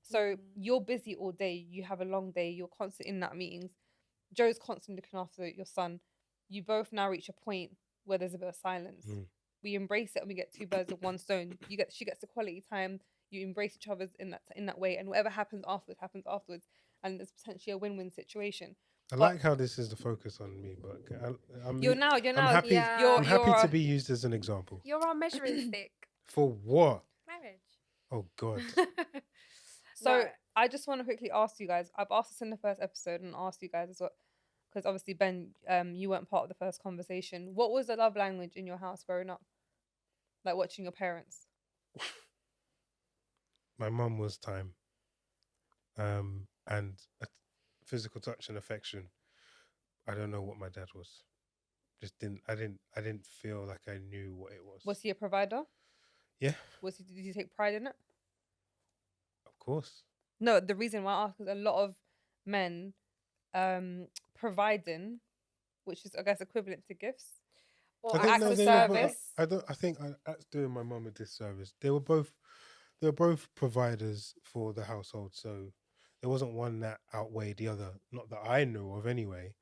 So you're busy all day. You have a long day. You're constant in that meetings. Joe's constantly looking after your son. You both now reach a point where there's a bit of silence. We embrace it and we get 2 birds with 1 stone. She gets the quality time. You embrace each other in that way, and whatever happens afterwards, and it's potentially a win-win situation. I like how this is the focus on me, but You're now. I'm happy. Yeah. I'm happy to be used as an example. you're our measuring stick. For what? Marriage. Oh God. So No. I just want to quickly ask you guys. I've asked this in the first episode and asked you guys as well, because obviously Ben, you weren't part of the first conversation. What was the love language in your house growing up? Like watching your parents. My mum was time, and physical touch and affection. I don't know what my dad was. I didn't feel like I knew what it was. Was he a provider? Yeah, Did he take pride in it? of course. No, the reason why I ask is a lot of men providing, which is I guess equivalent to gifts. Or think acts no, of they were both- service. I think that's doing my mum a disservice. They were both providers for the household, so there wasn't one that outweighed the other. Not that I know of, anyway.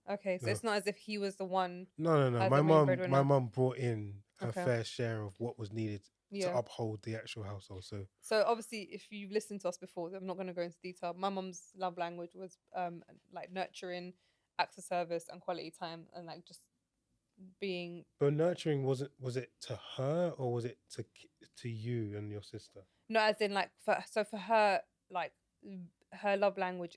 Okay, so No. it's not as if he was the one. No. As My the main mum, breadwinner. brought in her Okay. fair share of what was needed to Yeah. uphold the actual household. So So obviously, if you've listened to us before, I'm not going to go into detail. My mum's love language was like nurturing, acts of service and quality time, and like just being. But nurturing was it to her or was it to you and your sister? No, as in like for her, like her love language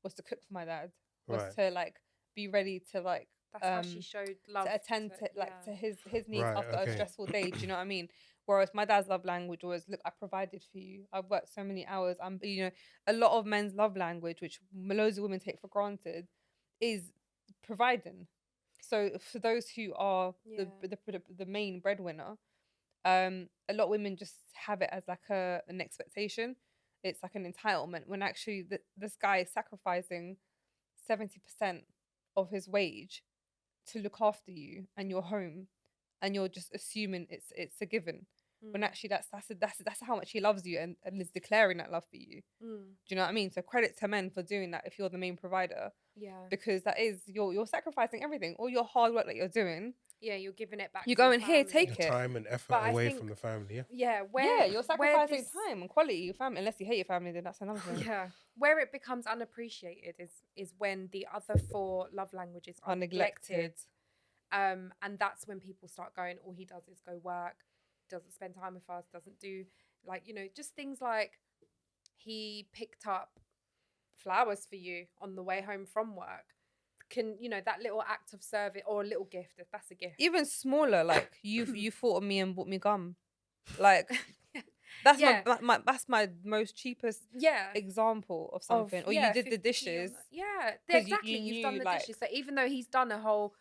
was to cook for my dad, was Right. to like be ready to like That's how she showed love. to attend to like to his needs Right, after a okay. stressful day. Do you know what I mean? Whereas my dad's love language was, look, I provided for you. I've worked so many hours. I'm, a lot of men's love language, which loads of women take for granted, is providing. So for those who are the main breadwinner, a lot of women just have it as like an expectation. It's like an entitlement, when actually this guy is sacrificing 70% of his wage to look after you and your home, and you're just assuming it's a given, when actually that's how much he loves you and is declaring that love for you. Do you know what I mean? So credit to men for doing that if you're the main provider, because that is you're sacrificing everything, all your hard work that you're doing. Yeah, you're giving it back. You're to going, your here, family. take Your it. time and effort But I away think- from the family. Yeah. Yeah, You're sacrificing time and quality of your family. Unless you hate your family, then that's another thing. Yeah, where it becomes unappreciated is when the other 4 love languages are neglected. And that's when people start going, all he does is go work, doesn't spend time with us, doesn't do like, just things like he picked up flowers for you on the way home from work. Can, that little act of service, or a little gift, if that's a gift. Even smaller, like you thought of me and bought me gum. Like that's that's my most cheapest example of something. Or you did the 50 dishes. Exactly. you You've done knew, the like- dishes. So even though he's done a whole,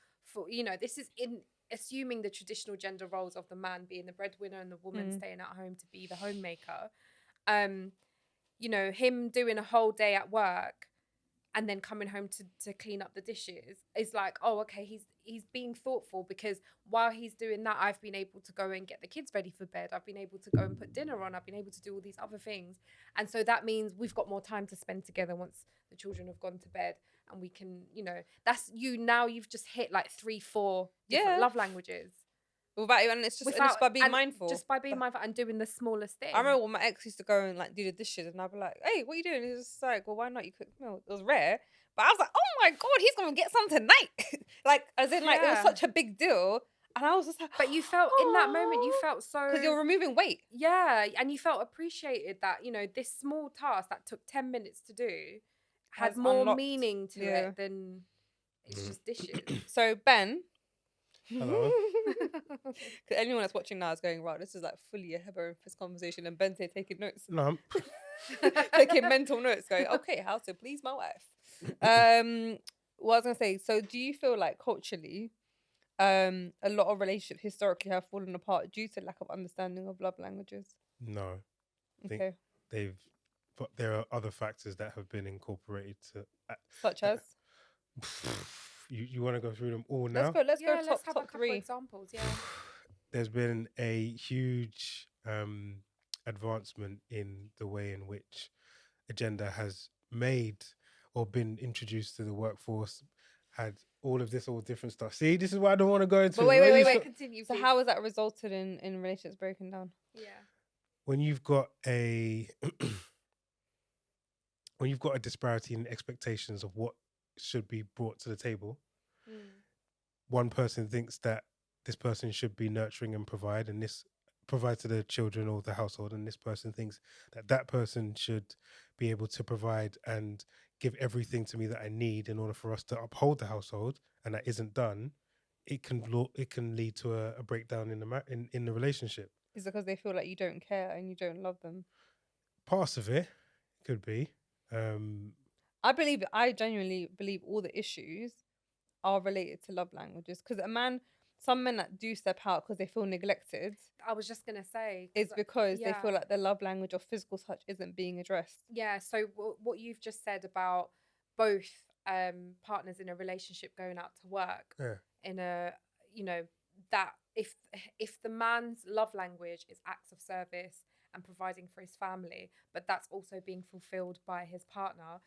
this is in assuming the traditional gender roles of the man being the breadwinner and the woman staying at home to be the homemaker. Him doing a whole day at work and then coming home to clean up the dishes is like, oh, okay, he's being thoughtful, because while he's doing that, I've been able to go and get the kids ready for bed. I've been able to go and put dinner on. I've been able to do all these other things. And so that means we've got more time to spend together once the children have gone to bed, and we can, that's you now. You've just hit like 3-4 different love languages. Without even, it's just by being mindful. Just by being mindful and doing the smallest thing. I remember when my ex used to go and like do the dishes, and I'd be like, "Hey, what are you doing?" He was just like, "Well, why not? You cook milk." It was rare, but I was like, "Oh my god, he's gonna get some tonight!" Like, as in, like, it was such a big deal, and I was just like, but you felt in that moment, you felt so, because you're removing weight. Yeah, and you felt appreciated that this small task that took 10 minutes to do had Has more unlocked- meaning to it than it's just dishes. So Ben. Hello. Because anyone that's watching now is going, right, this is like fully a Heber and Fist conversation, and Ben's here taking notes. No, I'm- Taking mental notes, going, okay, how to please my wife. What I was gonna say, so do you feel like culturally, a lot of relationships historically have fallen apart due to lack of understanding of love languages? no. I think Okay. but there are other factors that have been incorporated to. Such as? You want to go through them all now? Let's go Let's have a top couple 3. examples. Yeah. There's been a huge advancement in the way in which a gender has made or been introduced to the workforce, had all different stuff. See, this is what I don't want to go into. But wait. Continue. So please. how has that resulted in relationships breaking down? Yeah. When you've got a disparity in expectations of what should be brought to the table, one person thinks that this person should be nurturing and provide to the children or the household, and this person thinks that that person should be able to provide and give everything to me that I need in order for us to uphold the household, and that isn't done. It can lead to a breakdown in the relationship. Is it because they feel like you don't care and you don't love them? Parts of it could be. I genuinely believe all the issues are related to love languages, because some men that do step out because they feel neglected, I was just gonna say, is because they feel like their love language of physical touch isn't being addressed. Yeah. So what you've just said about both partners in a relationship going out to work in a, that if the man's love language is acts of service and providing for his family, but that's also being fulfilled by his partner,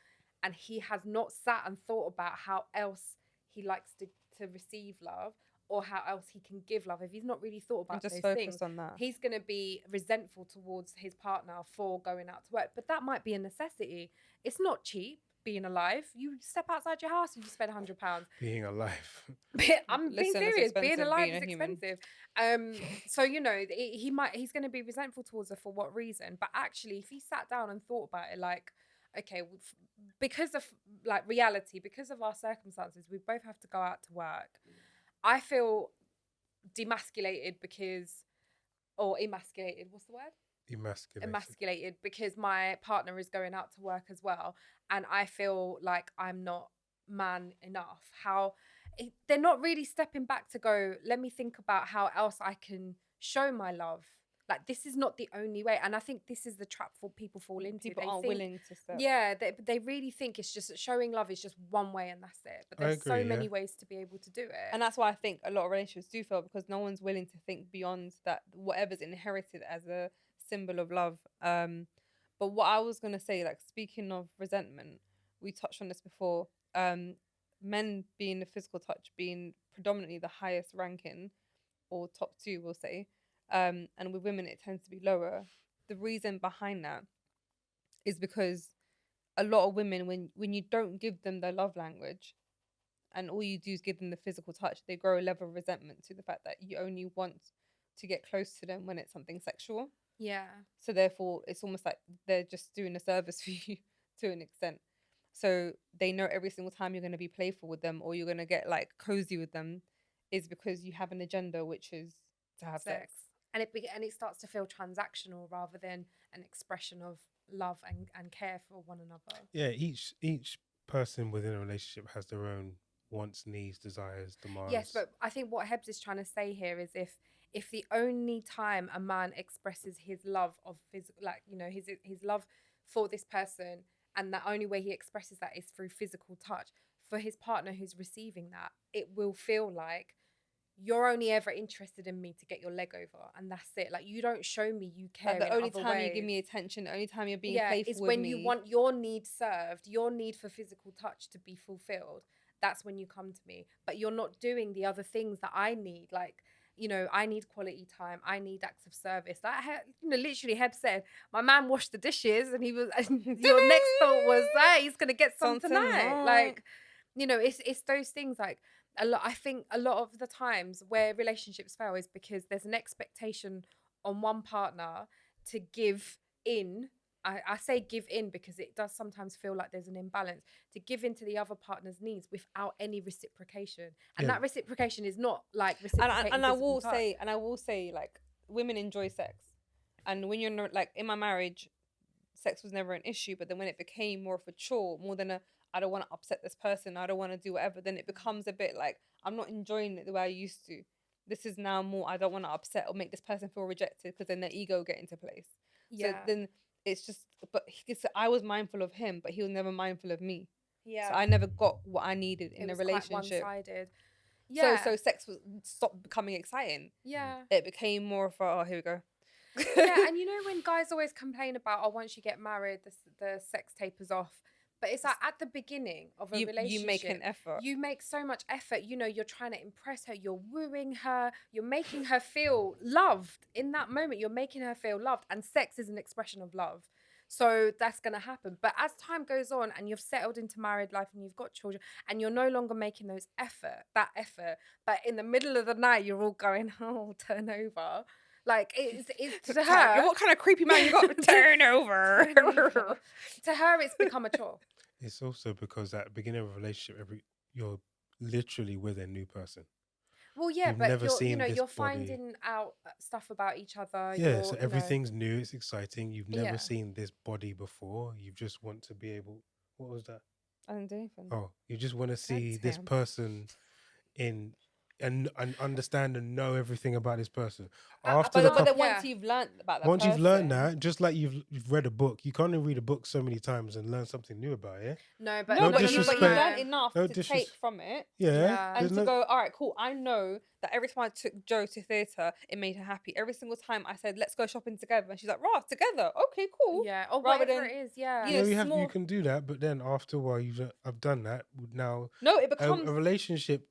and he has not sat and thought about how else he likes to receive love, or how else he can give love, if he's not really thought about just those things, on that. he's going to be resentful towards his partner for going out to work. But that might be a necessity. It's not cheap. being alive. You step outside your house and you spend £100. Being alive. I'm being Listen, it's serious. Being expensive alive being is a human. expensive. So he's going to be resentful towards her for what reason? But actually, if he sat down and thought about it, like, okay, because of like reality, because of our circumstances, we both have to go out to work. I feel demasculated or emasculated. What's the word? Emasculated because my partner is going out to work as well, and I feel like I'm not man enough. They're not really stepping back to go, let me think about how else I can show my love. Like, this is not the only way, and I think this is the trap for people fall into. People They aren't think, willing to step. yeah, they really think it's just showing love is just one way and that's it. But I there's agree, so many yeah. ways to be able to do it. And that's why I think a lot of relationships do fail, because no one's willing to think beyond that, whatever's inherited as a symbol of love. But what I was gonna say, like, speaking of resentment, we touched on this before. Men being the physical touch being predominantly the highest ranking, or top two, we'll say, and with women it tends to be lower. The reason behind that is because a lot of women, when you don't give them their love language, and all you do is give them the physical touch, they grow a level of resentment to the fact that you only want to get close to them when it's something sexual. Yeah. So therefore, it's almost like they're just doing a service for you to an extent. So they know every single time you're going to be playful with them, or you're going to get like cozy with them, is because you have an agenda, which is to have sex. And it starts to feel transactional rather than an expression of love and care for one another. Yeah, each person within a relationship has their own wants, needs, desires, demands. Yes, but I think what Hebs is trying to say here is if the only time a man expresses his love of physical, like, you know, his love for this person, and the only way he expresses that is through physical touch, for his partner who's receiving that, it will feel like you're only ever interested in me to get your leg over, and that's it. Like, you don't show me you care. Like, the only other time ways. you give me attention, the only time you're being playful is with when me, you want your need served, your need for physical touch to be fulfilled. That's when you come to me. But you're not doing the other things that I need. Like, you know, I need quality time. I need acts of service. Like, literally, Heb said, my man washed the dishes, and he was. And your next thought was, hey, he's gonna get some tonight. Like, you know, it's those things. Like, I think a lot of the times where relationships fail is because there's an expectation on one partner to give in. I say give in because it does sometimes feel like there's an imbalance, to give in to the other partner's needs without any reciprocation. And that reciprocation is not like reciprocating and I will touch. say, like, women enjoy sex. And when you're not, like, in my marriage, sex was never an issue. But then when it became more of a chore, more than I don't want to upset this person, I don't want to do whatever, then it becomes a bit like, I'm not enjoying it the way I used to. This is now more, I don't want to upset or make this person feel rejected, because then their ego get into place. Yeah. So then it's just, I was mindful of him, but he was never mindful of me. Yeah. So I never got what I needed in a relationship. Quite one-sided. Yeah. So sex stopped becoming exciting. Yeah. It became more of a, oh, here we go. Yeah, and you know when guys always complain about, oh, once you get married, the sex tapers off. But it's like at the beginning of a relationship, you make an effort. You make so much effort. You know, you're trying to impress her. You're wooing her. You're making her feel loved. In that moment, you're making her feel loved. And sex is an expression of love. So that's going to happen. But as time goes on and you've settled into married life and you've got children and you're no longer making that effort, but in the middle of the night, you're all going, oh, turn over. Like, it's to her. What kind of creepy man you got? Turn over. To her, it's become a chore. It's also because at the beginning of a relationship, you're literally with a new person. Well, yeah, You've but never seen this you're body. finding out stuff about each other. Yeah, so everything's new. It's exciting. You've never Yeah. seen this body before. You just want to be able. What was that? I didn't do anything. Oh, you just want to see this Damn. person and understand and know everything about this person. But then once you've learned about that once you've learned person- that, just like you've read a book, you can't only read a book so many times and learn something new about it. No, but No, but you disrespect. learn enough No to take from it. Yeah, And there's to go, all right, cool. I know that every time I took Joe to theatre, it made her happy. Every single time I said, let's go shopping together. And she's like, right, together. Okay, cool. Yeah, or Rather whatever than- it is, yeah. you know, you small- can do that, but then after a while, I've done that. Now No, it a becomes... relationship.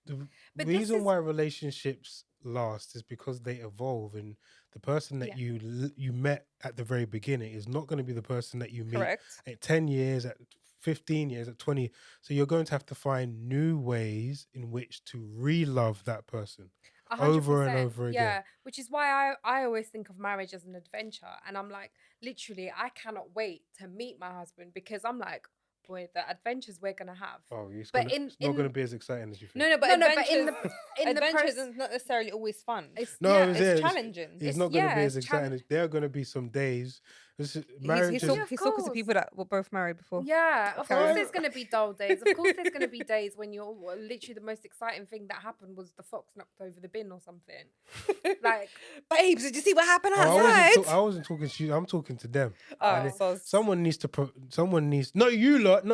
The But this reason is- why relationships last is because they evolve, and the person that you met at the very beginning is not going to be the person that you meet Correct. at 10 years, at 15 years, at 20. So you're going to have to find new ways in which to re-love that person over and 100%. over again. Yeah, which is why I always think of marriage as an adventure. And I'm like, literally, I cannot wait to meet my husband because I'm like, boy, the adventures we're going to have. Oh, it's, But it's not going to be as exciting as you think. No, but No, adventures, in the adventures process, is not necessarily always fun. No, It's challenging. It's not going to be it's as exciting. There are going to be some days. Marriage He's is, talking to people that were both married before. Yeah, of Carry course on. there's going to be dull days. Of course there's going to be days when you're literally the most exciting thing that happened was the fox knocked over the bin or something. Like, Babes, did you see what happened Oh, outside? I wasn't talking to you. I'm talking to them. Oh, And so someone needs to. Not you lot.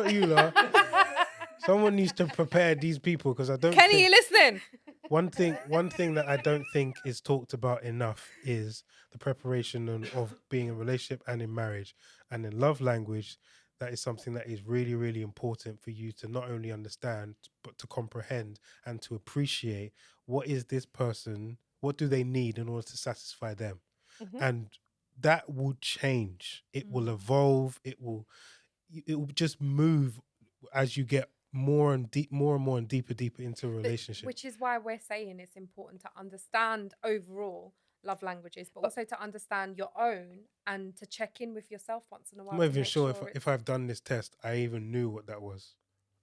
Someone needs to prepare these people because I don't. Kenny, you think, listening? one thing that I don't think is talked about enough is the preparation of being in a relationship and in marriage and in love language. That is something that is really, really important for you to not only understand but to comprehend and to appreciate what is this person, what do they need in order to satisfy them, and that will change. It will evolve. It will just move as you get more and more and deeper into a relationship. which is why we're saying it's important to understand overall love languages, but also to understand your own and to check in with yourself once in a while. I'm not to even make sure it's- if I've done this test, I even knew what that was.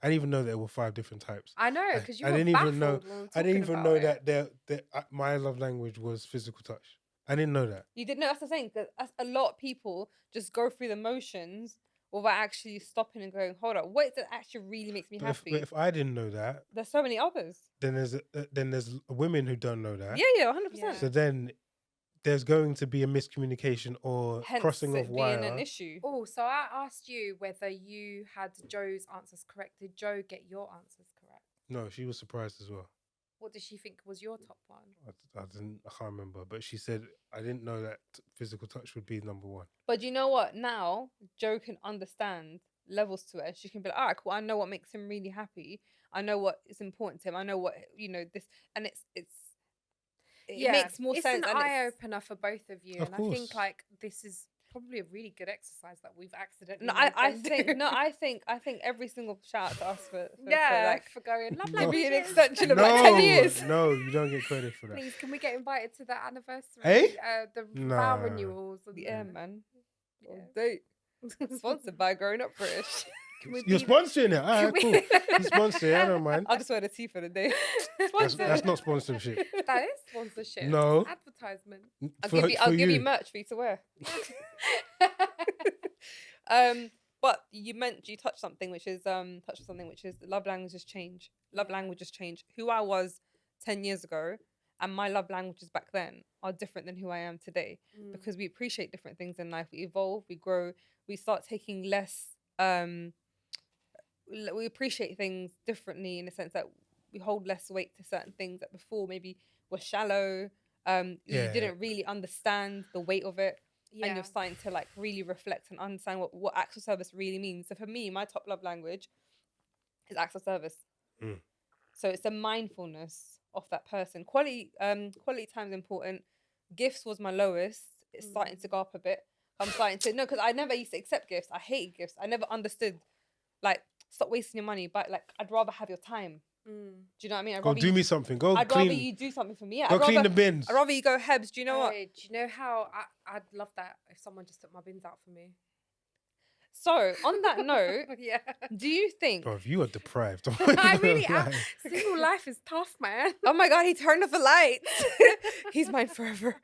I didn't even know there were 5 different types. I know, because you I were didn't even know. baffled when we were I didn't talking even know about it. that my love language was physical touch. I didn't know that. You didn't know, that's the thing. Because a lot of people just go through the motions without actually stopping and going, hold up, what is it that actually really makes me But happy? if I didn't know that, There's so many others. then there's women who don't know that. Yeah, 100%. Yeah. So then there's going to be a miscommunication or Hence crossing it of being wire. an issue. Oh, so I asked you whether you had Joe's answers correct. Did Joe get your answers correct? No, she was surprised as well. What did she think was your top one? I can't remember, but she said I didn't know that physical touch would be number 1. But you know what? Now Joe can understand levels to it. She can be like, all right, cool. I know what makes him really happy. I know what is important to him. I know what this, and it makes more it's sense. An and eye opener for both of you, Of and course. I think like this is probably a really good exercise that we've accidentally. No, made I them think do. no, I think every single shout out to us for for going love No. maybe an languages. extension of like 10 years. No, you don't get credit for that. Please, can we get invited to the anniversary? Hey? The Nah. vow renewals. And Yeah, man. Yeah. Date. Sponsored by Growing Up British. Can we You're be- sponsoring it. All right, Can cool. we- You sponsor it. I don't mind. I'll just wear the tea for the day. That's not sponsorship. That is sponsorship. No. Advertisement. I'll For- give for you merch for you to wear. But you touched something which is love languages change. Love languages change. Who I was 10 years ago and my love languages back then are different than who I am today because we appreciate different things in life. We evolve, we grow, we start taking less we appreciate things differently in the sense that we hold less weight to certain things that before maybe were shallow. You didn't really understand the weight of it. And you're starting to like really reflect and understand what acts of service really means. So for me, my top love language is acts of service. So it's a mindfulness of that person. Quality time is important. Gifts was my lowest. It's starting to go up a bit. I'm starting to because I never used to accept gifts. I hated gifts. I never understood like stop wasting your money. But like I'd rather have your time. Do you know what I mean? Go do me something. Go I'd clean. rather you do something for me. Yeah, Go clean the bins. I'd rather you go Hebs. Do you know what? Do you know how I'd love that if someone just took my bins out for me? So on that note, Yeah. do you think? Bro, you are deprived. I really am. Like, Single life is tough, man. Oh my God, he turned off the lights. He's mine forever.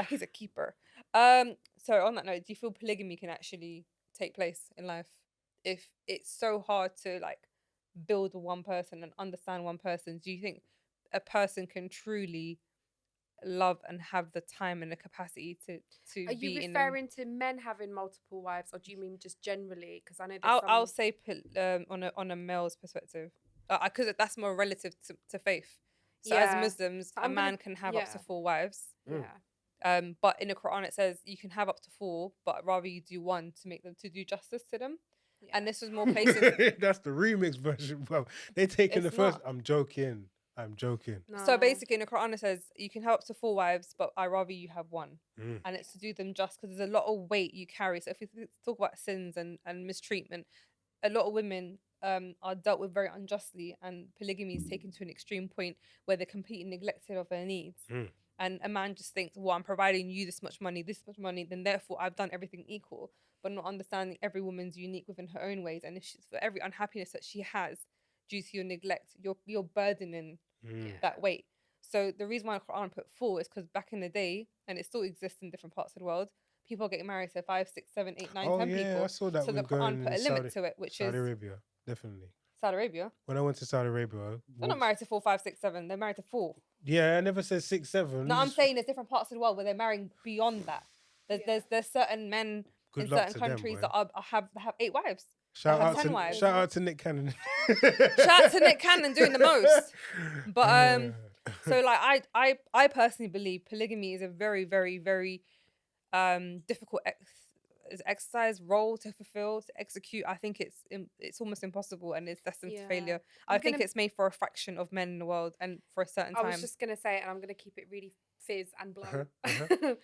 He's a keeper. So on that note, do you feel polygamy can actually take place in life if it's so hard to like build one person and understand one person? Do you think a person can truly love and have the time and the capacity to Are be you in referring to men having multiple wives, or do you mean just generally? Because I know I'll say on a male's perspective, because that's more relative to faith. So as Yeah. Muslims, So a I'm gonna- man can have up to yeah. 4 wives. Yeah. But in the Quran it says you can have up to 4, but rather you do 1 to make them to do justice to them. Yeah. And this was more places. That's the remix version, bro. They taking It's the first. not. I'm joking. I'm joking. So No. basically, in the Quran, it says you can have up to 4 wives, but I rather you have one. Mm. And it's to do them just because there's a lot of weight you carry. So if we talk about sins and mistreatment, a lot of women are dealt with very unjustly, and polygamy is taken to an extreme point where they're completely neglected of their needs. Mm. And a man just thinks, well, I'm providing you this much money, then therefore I've done everything equal, but not understanding every woman's unique within her own ways. And if she's, for every unhappiness that she has due to your neglect, you're burdening Mm. that weight. So the reason why the Quran put 4 is because back in the day, and it still exists in different parts of the world, people are getting married to 5, 6, 7, 8, 9, 10 Oh yeah, people. I saw that So the when Quran going put a in limit to it, which Saudi is Arabia, definitely. Saudi Arabia. When I went to Saudi Arabia, They're walked- not married to 4, 5, 6, 7. They're married to 4. yeah, I never said 6, 7. No, I'm saying there's different parts of the world where they're marrying beyond that. There's certain men Good in luck certain to them, countries boy. that have 8 wives. Shout have out 10 to wives. shout out to Nick Cannon. Shout out to Nick Cannon doing the most. But so like I personally believe polygamy is a very, very, very difficult exercise role to fulfill, to execute. I think it's almost impossible, and it's destined to Yeah. failure. I'm I think gonna- it's made for a fraction of men in the world and for a certain I time. was just gonna say, and I'm gonna keep it really fizz and blow. uh-huh.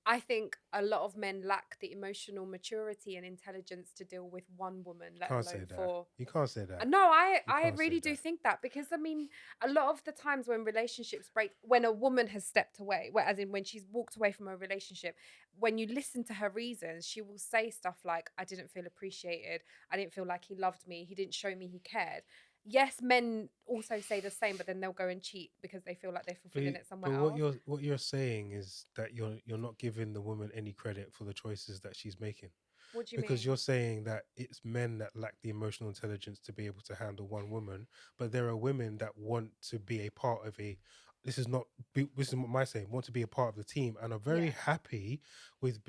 I think a lot of men lack the emotional maturity and intelligence to deal with one woman, let Can't say alone that. four. You can't say that. No, I can't say really do that. think that, because I mean, a lot of the times when relationships break, when a woman has stepped away, as in when she's walked away from a relationship, when you listen to her reasons, she will say stuff like, I didn't feel appreciated, I didn't feel like he loved me, he didn't show me he cared. Yes, men also say the same, but then they'll go and cheat because they feel like they're fulfilling it somewhere But else. what you're saying is that you're not giving the woman any credit for the choices that she's making. What do you Because mean? you're saying that it's men that lack the emotional intelligence to be able to handle one woman, but there are women that want to be a part of a. This is not. This is what my saying. Want to be a part of the team and are very Yeah. happy with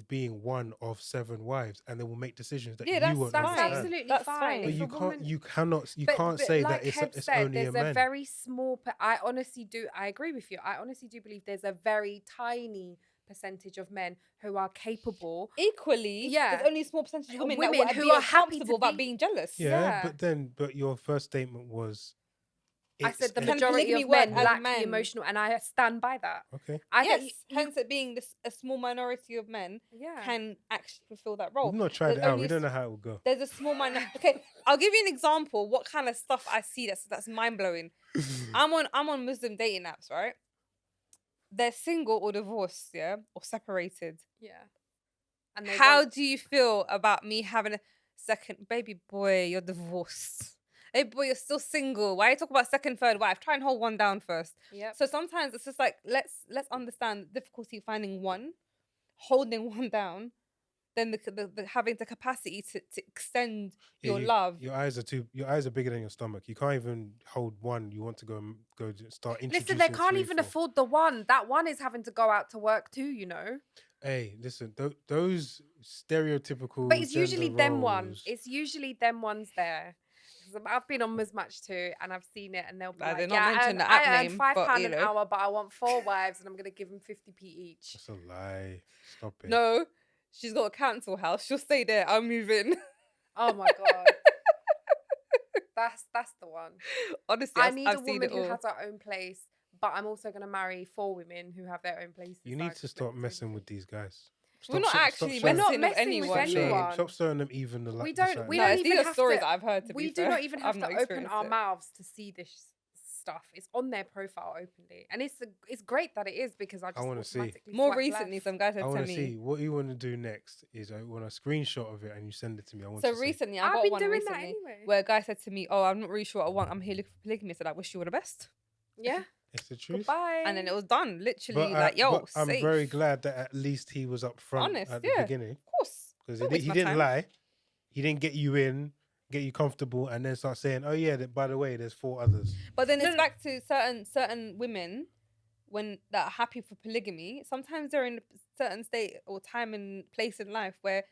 being one of 7 wives, and they will make decisions that Yeah, you that's won't That's fine. understand. absolutely That's fine. fine. But If you a can't. woman- You cannot. You But- can't but say like that it's Heb it's said, only a there's man. a very small. I honestly do. I agree with you. I honestly do believe there's a very tiny percentage of men who are capable. Equally, Yeah. there's only a small percentage of women, Women that who be are happy to uncomfortable about be- being jealous. Yeah, Yeah. but your first statement was. I said the Can majority polygamy of work men as lack men? the emotional, and I stand by that. Okay. I Yes, think hence it being a small minority of men yeah. can actually fulfill that role. We've not tried There's it out. only We a don't know how it will go. There's a small minority. Okay, I'll give you an example. What kind of stuff I see that's mind blowing. I'm on Muslim dating apps, right? They're single or divorced, yeah, or separated. Yeah. And they How want- do you feel about me having a second baby boy? You're divorced. Hey boy, you're still single. Why are you talking about second, third wife? Try and hold one down first. Yep. So sometimes it's just like let's understand the difficulty of finding one, holding one down, then the having the capacity to extend Yeah, your love. Your eyes are bigger than your stomach. You can't even hold one. You want to go start introducing. Listen, they can't 3, even 4. afford the one. That one is having to go out to work too, you know. Hey, listen, those stereotypical. But it's usually gender them ones. roles- It's usually them ones there. 'Cause I've been on Mismatch too, and I've seen it, and they'll be They're like, not "Yeah, mentioning and the app I earn name, £5 but, you an know. hour, but I want 4 wives, and I'm gonna give them 50p each." That's a lie. Stop it. No, she's got a council house. She'll stay there. I'll move in. Oh my god, that's the one. Honestly, I I've need I've a seen woman it who all. has her own place, but I'm also gonna marry 4 women who have their own places. You so I need can to split stop the messing 50. with these guys. We're not Stop actually We're not messing with messing with anyone. anyone. Stop showing them even the We the don't- side. we No, don't it's even these are have stories to- I've heard. To We be do fair. not even have I've to not open experienced our it. mouths to see this stuff. It's on their profile openly, and it's great that it is, because I just wanna see. automatically More swipe recently, left. some guys I had want to to me. see what you want to do next. Is I want a screenshot of it and you send it to me. I want So to see. recently, I I've got been one doing that recently anyway. where a guy said to me, "Oh, I'm not really sure what I want. I'm here looking for polygamy." I said, "I wish you all the best." Yeah. It's the truth. Goodbye. And then it was done. Literally, But, like, yo, but I'm safe. very glad that at least he was up front Honest, at the yeah. beginning, Of course. because Don't he waste my didn't time. lie. He didn't get you in, get you comfortable, and then start saying, "Oh yeah, by the way, there's 4 others." But then No, it's no. back to certain women when that are happy for polygamy. Sometimes they're in a certain state or time and place in life where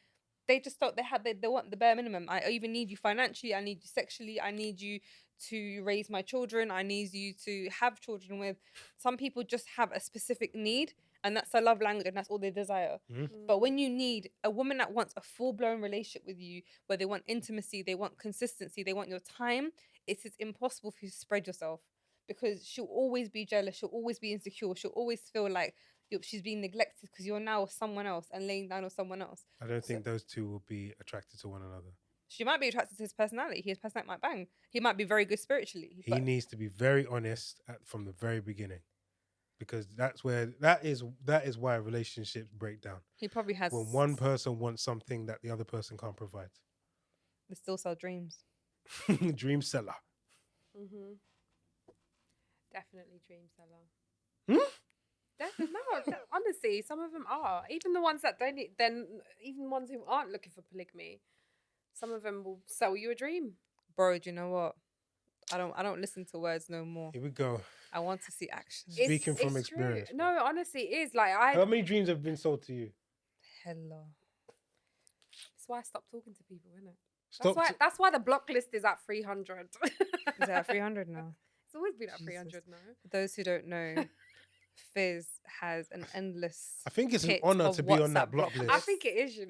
they just thought they want the bare minimum. I even need you financially. I need you sexually. I need you to raise my children. I need you to have children with. Some people just have a specific need, and that's their love language, and that's all they desire. But when you need a woman that wants a full-blown relationship with you, where they want intimacy, they want consistency, they want your time, it is impossible for you to spread yourself. because she'll always be jealous. She'll always be insecure. She'll always feel like she's being neglected because you're now with someone else and laying down with someone else. I don't think those two will be attracted to one another. She might be attracted to his personality. His personality might bang. He might be very good spiritually. He needs to be very honest from the very beginning, because that is why relationships break down. He probably has. When one person wants something that the other person can't provide. They still sell dreams. Dream seller. Mm-hmm. Definitely dream seller. No, honestly, some of them are. Even the ones that don't, even ones who aren't looking for polygamy, some of them will sell you a dream. Bro, do you know what? I don't listen to words no more. Here we go. I want to see action. Speaking from it's experience. True. No, honestly, it is. Like How many dreams have been sold to you? Hello. That's why I stopped talking to people, isn't Stop. That's why the block list is at 300. Is it at 300 now? It's always been at Jesus. 300 now. For those who don't know, Fizz has an endless. I think it's an pit honor of to be on WhatsApp that block list. I think it is, An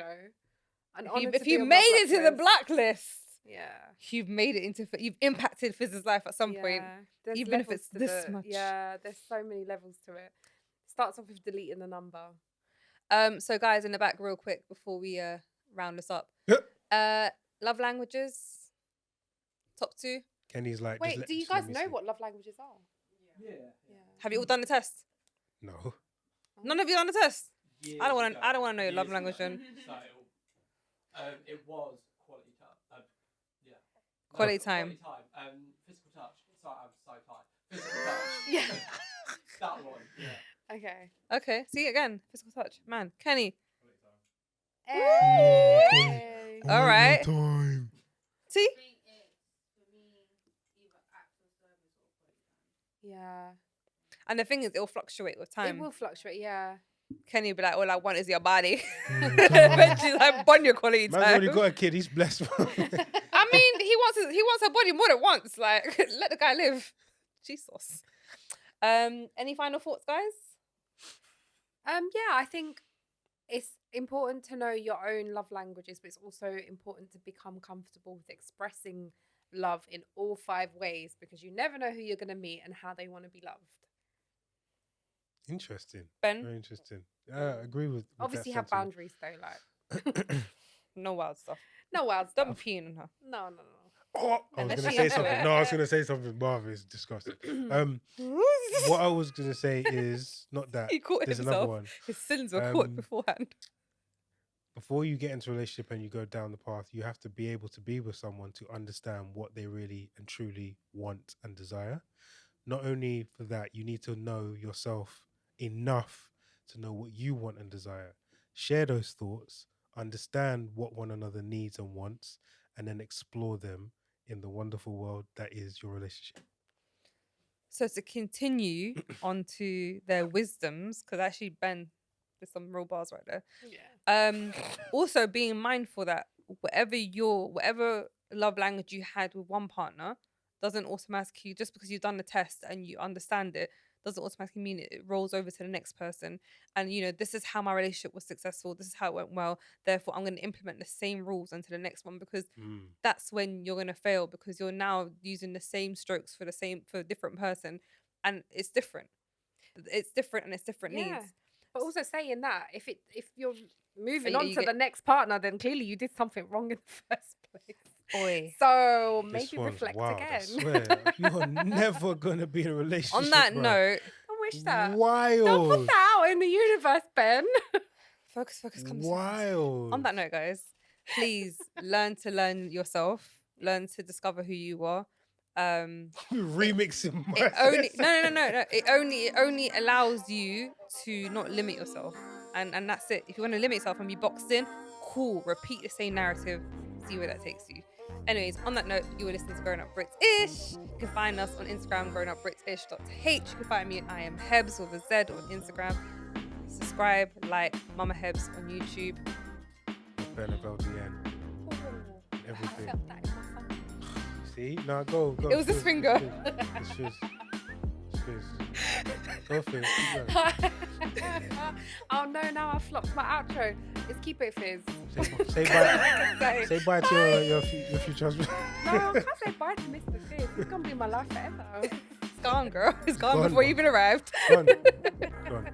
honor If to you be on made my it to the block list. blacklist, Yeah. you've made it into. You've impacted Fizz's life at some point. There's even if levels it's to this much. Yeah, there's so many levels to it. Starts off with deleting the number. So guys, in the back, real quick before we round this up. Love languages. Top 2. Kenny's like. Wait, do you guys know what love languages are? Yeah. Have you all done the test? No. None of you done the test. Years I don't want ago. to. I don't want to know your love Years language. ago. Then So, it was quality time. Yeah. Quality time. Quality time. Physical touch. Sorry, I'm so tired. Physical touch. Yeah. That one. Yeah. Okay. okay. See again. Physical touch, man. Kenny. Hey. All right. Time. See. Yeah. And the thing is, it'll fluctuate with time. It will fluctuate, yeah. Kenny will be like, all I want is your body. Eventually, like, bond your quality Man's time. already got a kid. He's blessed. I mean, he wants her body more than once. Like, let the guy live. Jesus. Any final thoughts, guys? Yeah, I think it's important to know your own love languages, but it's also important to become comfortable with expressing love in all 5 ways, because you never know who you're going to meet and how they want to be loved. Interesting. Ben? Very interesting. I agree with Obviously, that have sentiment. boundaries though. Like, No wild stuff. no wild Don't stuff. be peeing on her. No. Oh, I was Unless gonna she say has something. to- No, I was gonna say something. Marv is disgusting. What I was gonna say is not that. He caught There's himself. another one. His sins were caught Um, beforehand. Before you get into a relationship and you go down the path, you have to be able to be with someone to understand what they really and truly want and desire. Not only for that, you need to know yourself enough to know what you want and desire. Share those thoughts, understand what one another needs and wants, and then explore them in the wonderful world that is your relationship. So to continue onto their wisdoms, because actually Ben, there's some real bars right there. Yeah. Also being mindful that whatever love language you had with one partner doesn't automatically, just because you've done the test and you understand it, doesn't automatically mean it rolls over to the next person. And this is how my relationship was successful, this is how it went well, therefore I'm going to implement the same rules into the next one, because that's when you're going to fail, because you're now using the same strokes for a different person, and it's different and it's different Yeah. needs. But also saying that, if you're moving you on to get- the next partner, then clearly you did something wrong in the first place. Oi. So This maybe one's reflect wild, I again. swear. You're never gonna be in a relationship. On that bro. note, I wish that. Wild. Don't put that out in the universe, Ben. focus, come to focus. Wild. On that note, guys, please learn yourself, learn to discover who you are. Remixing my It only no. It only allows you to not limit yourself, and that's it. If you want to limit yourself and be boxed in, cool. Repeat the same narrative, see where that takes you. Anyways, on that note, you were listening to Growing Up British. You can find us on Instagram, growingupbritish.h. You can find me at I am Hebs with a Z on Instagram. Subscribe, like Mama Hebs on YouTube. Ben of LDN. I Everything. felt that in my phone. See? No, go. It was this finger. It's fizz. Go for it. Keep going. Oh no, now I flopped my outro. Let's keep it fizz. Say bye. Say bye to your future husband. No, I can't say bye to Mr. Fizz. He's gonna be in my life forever. gone, girl. It's gone Gone, before you bro. even arrived. Gone. Gone.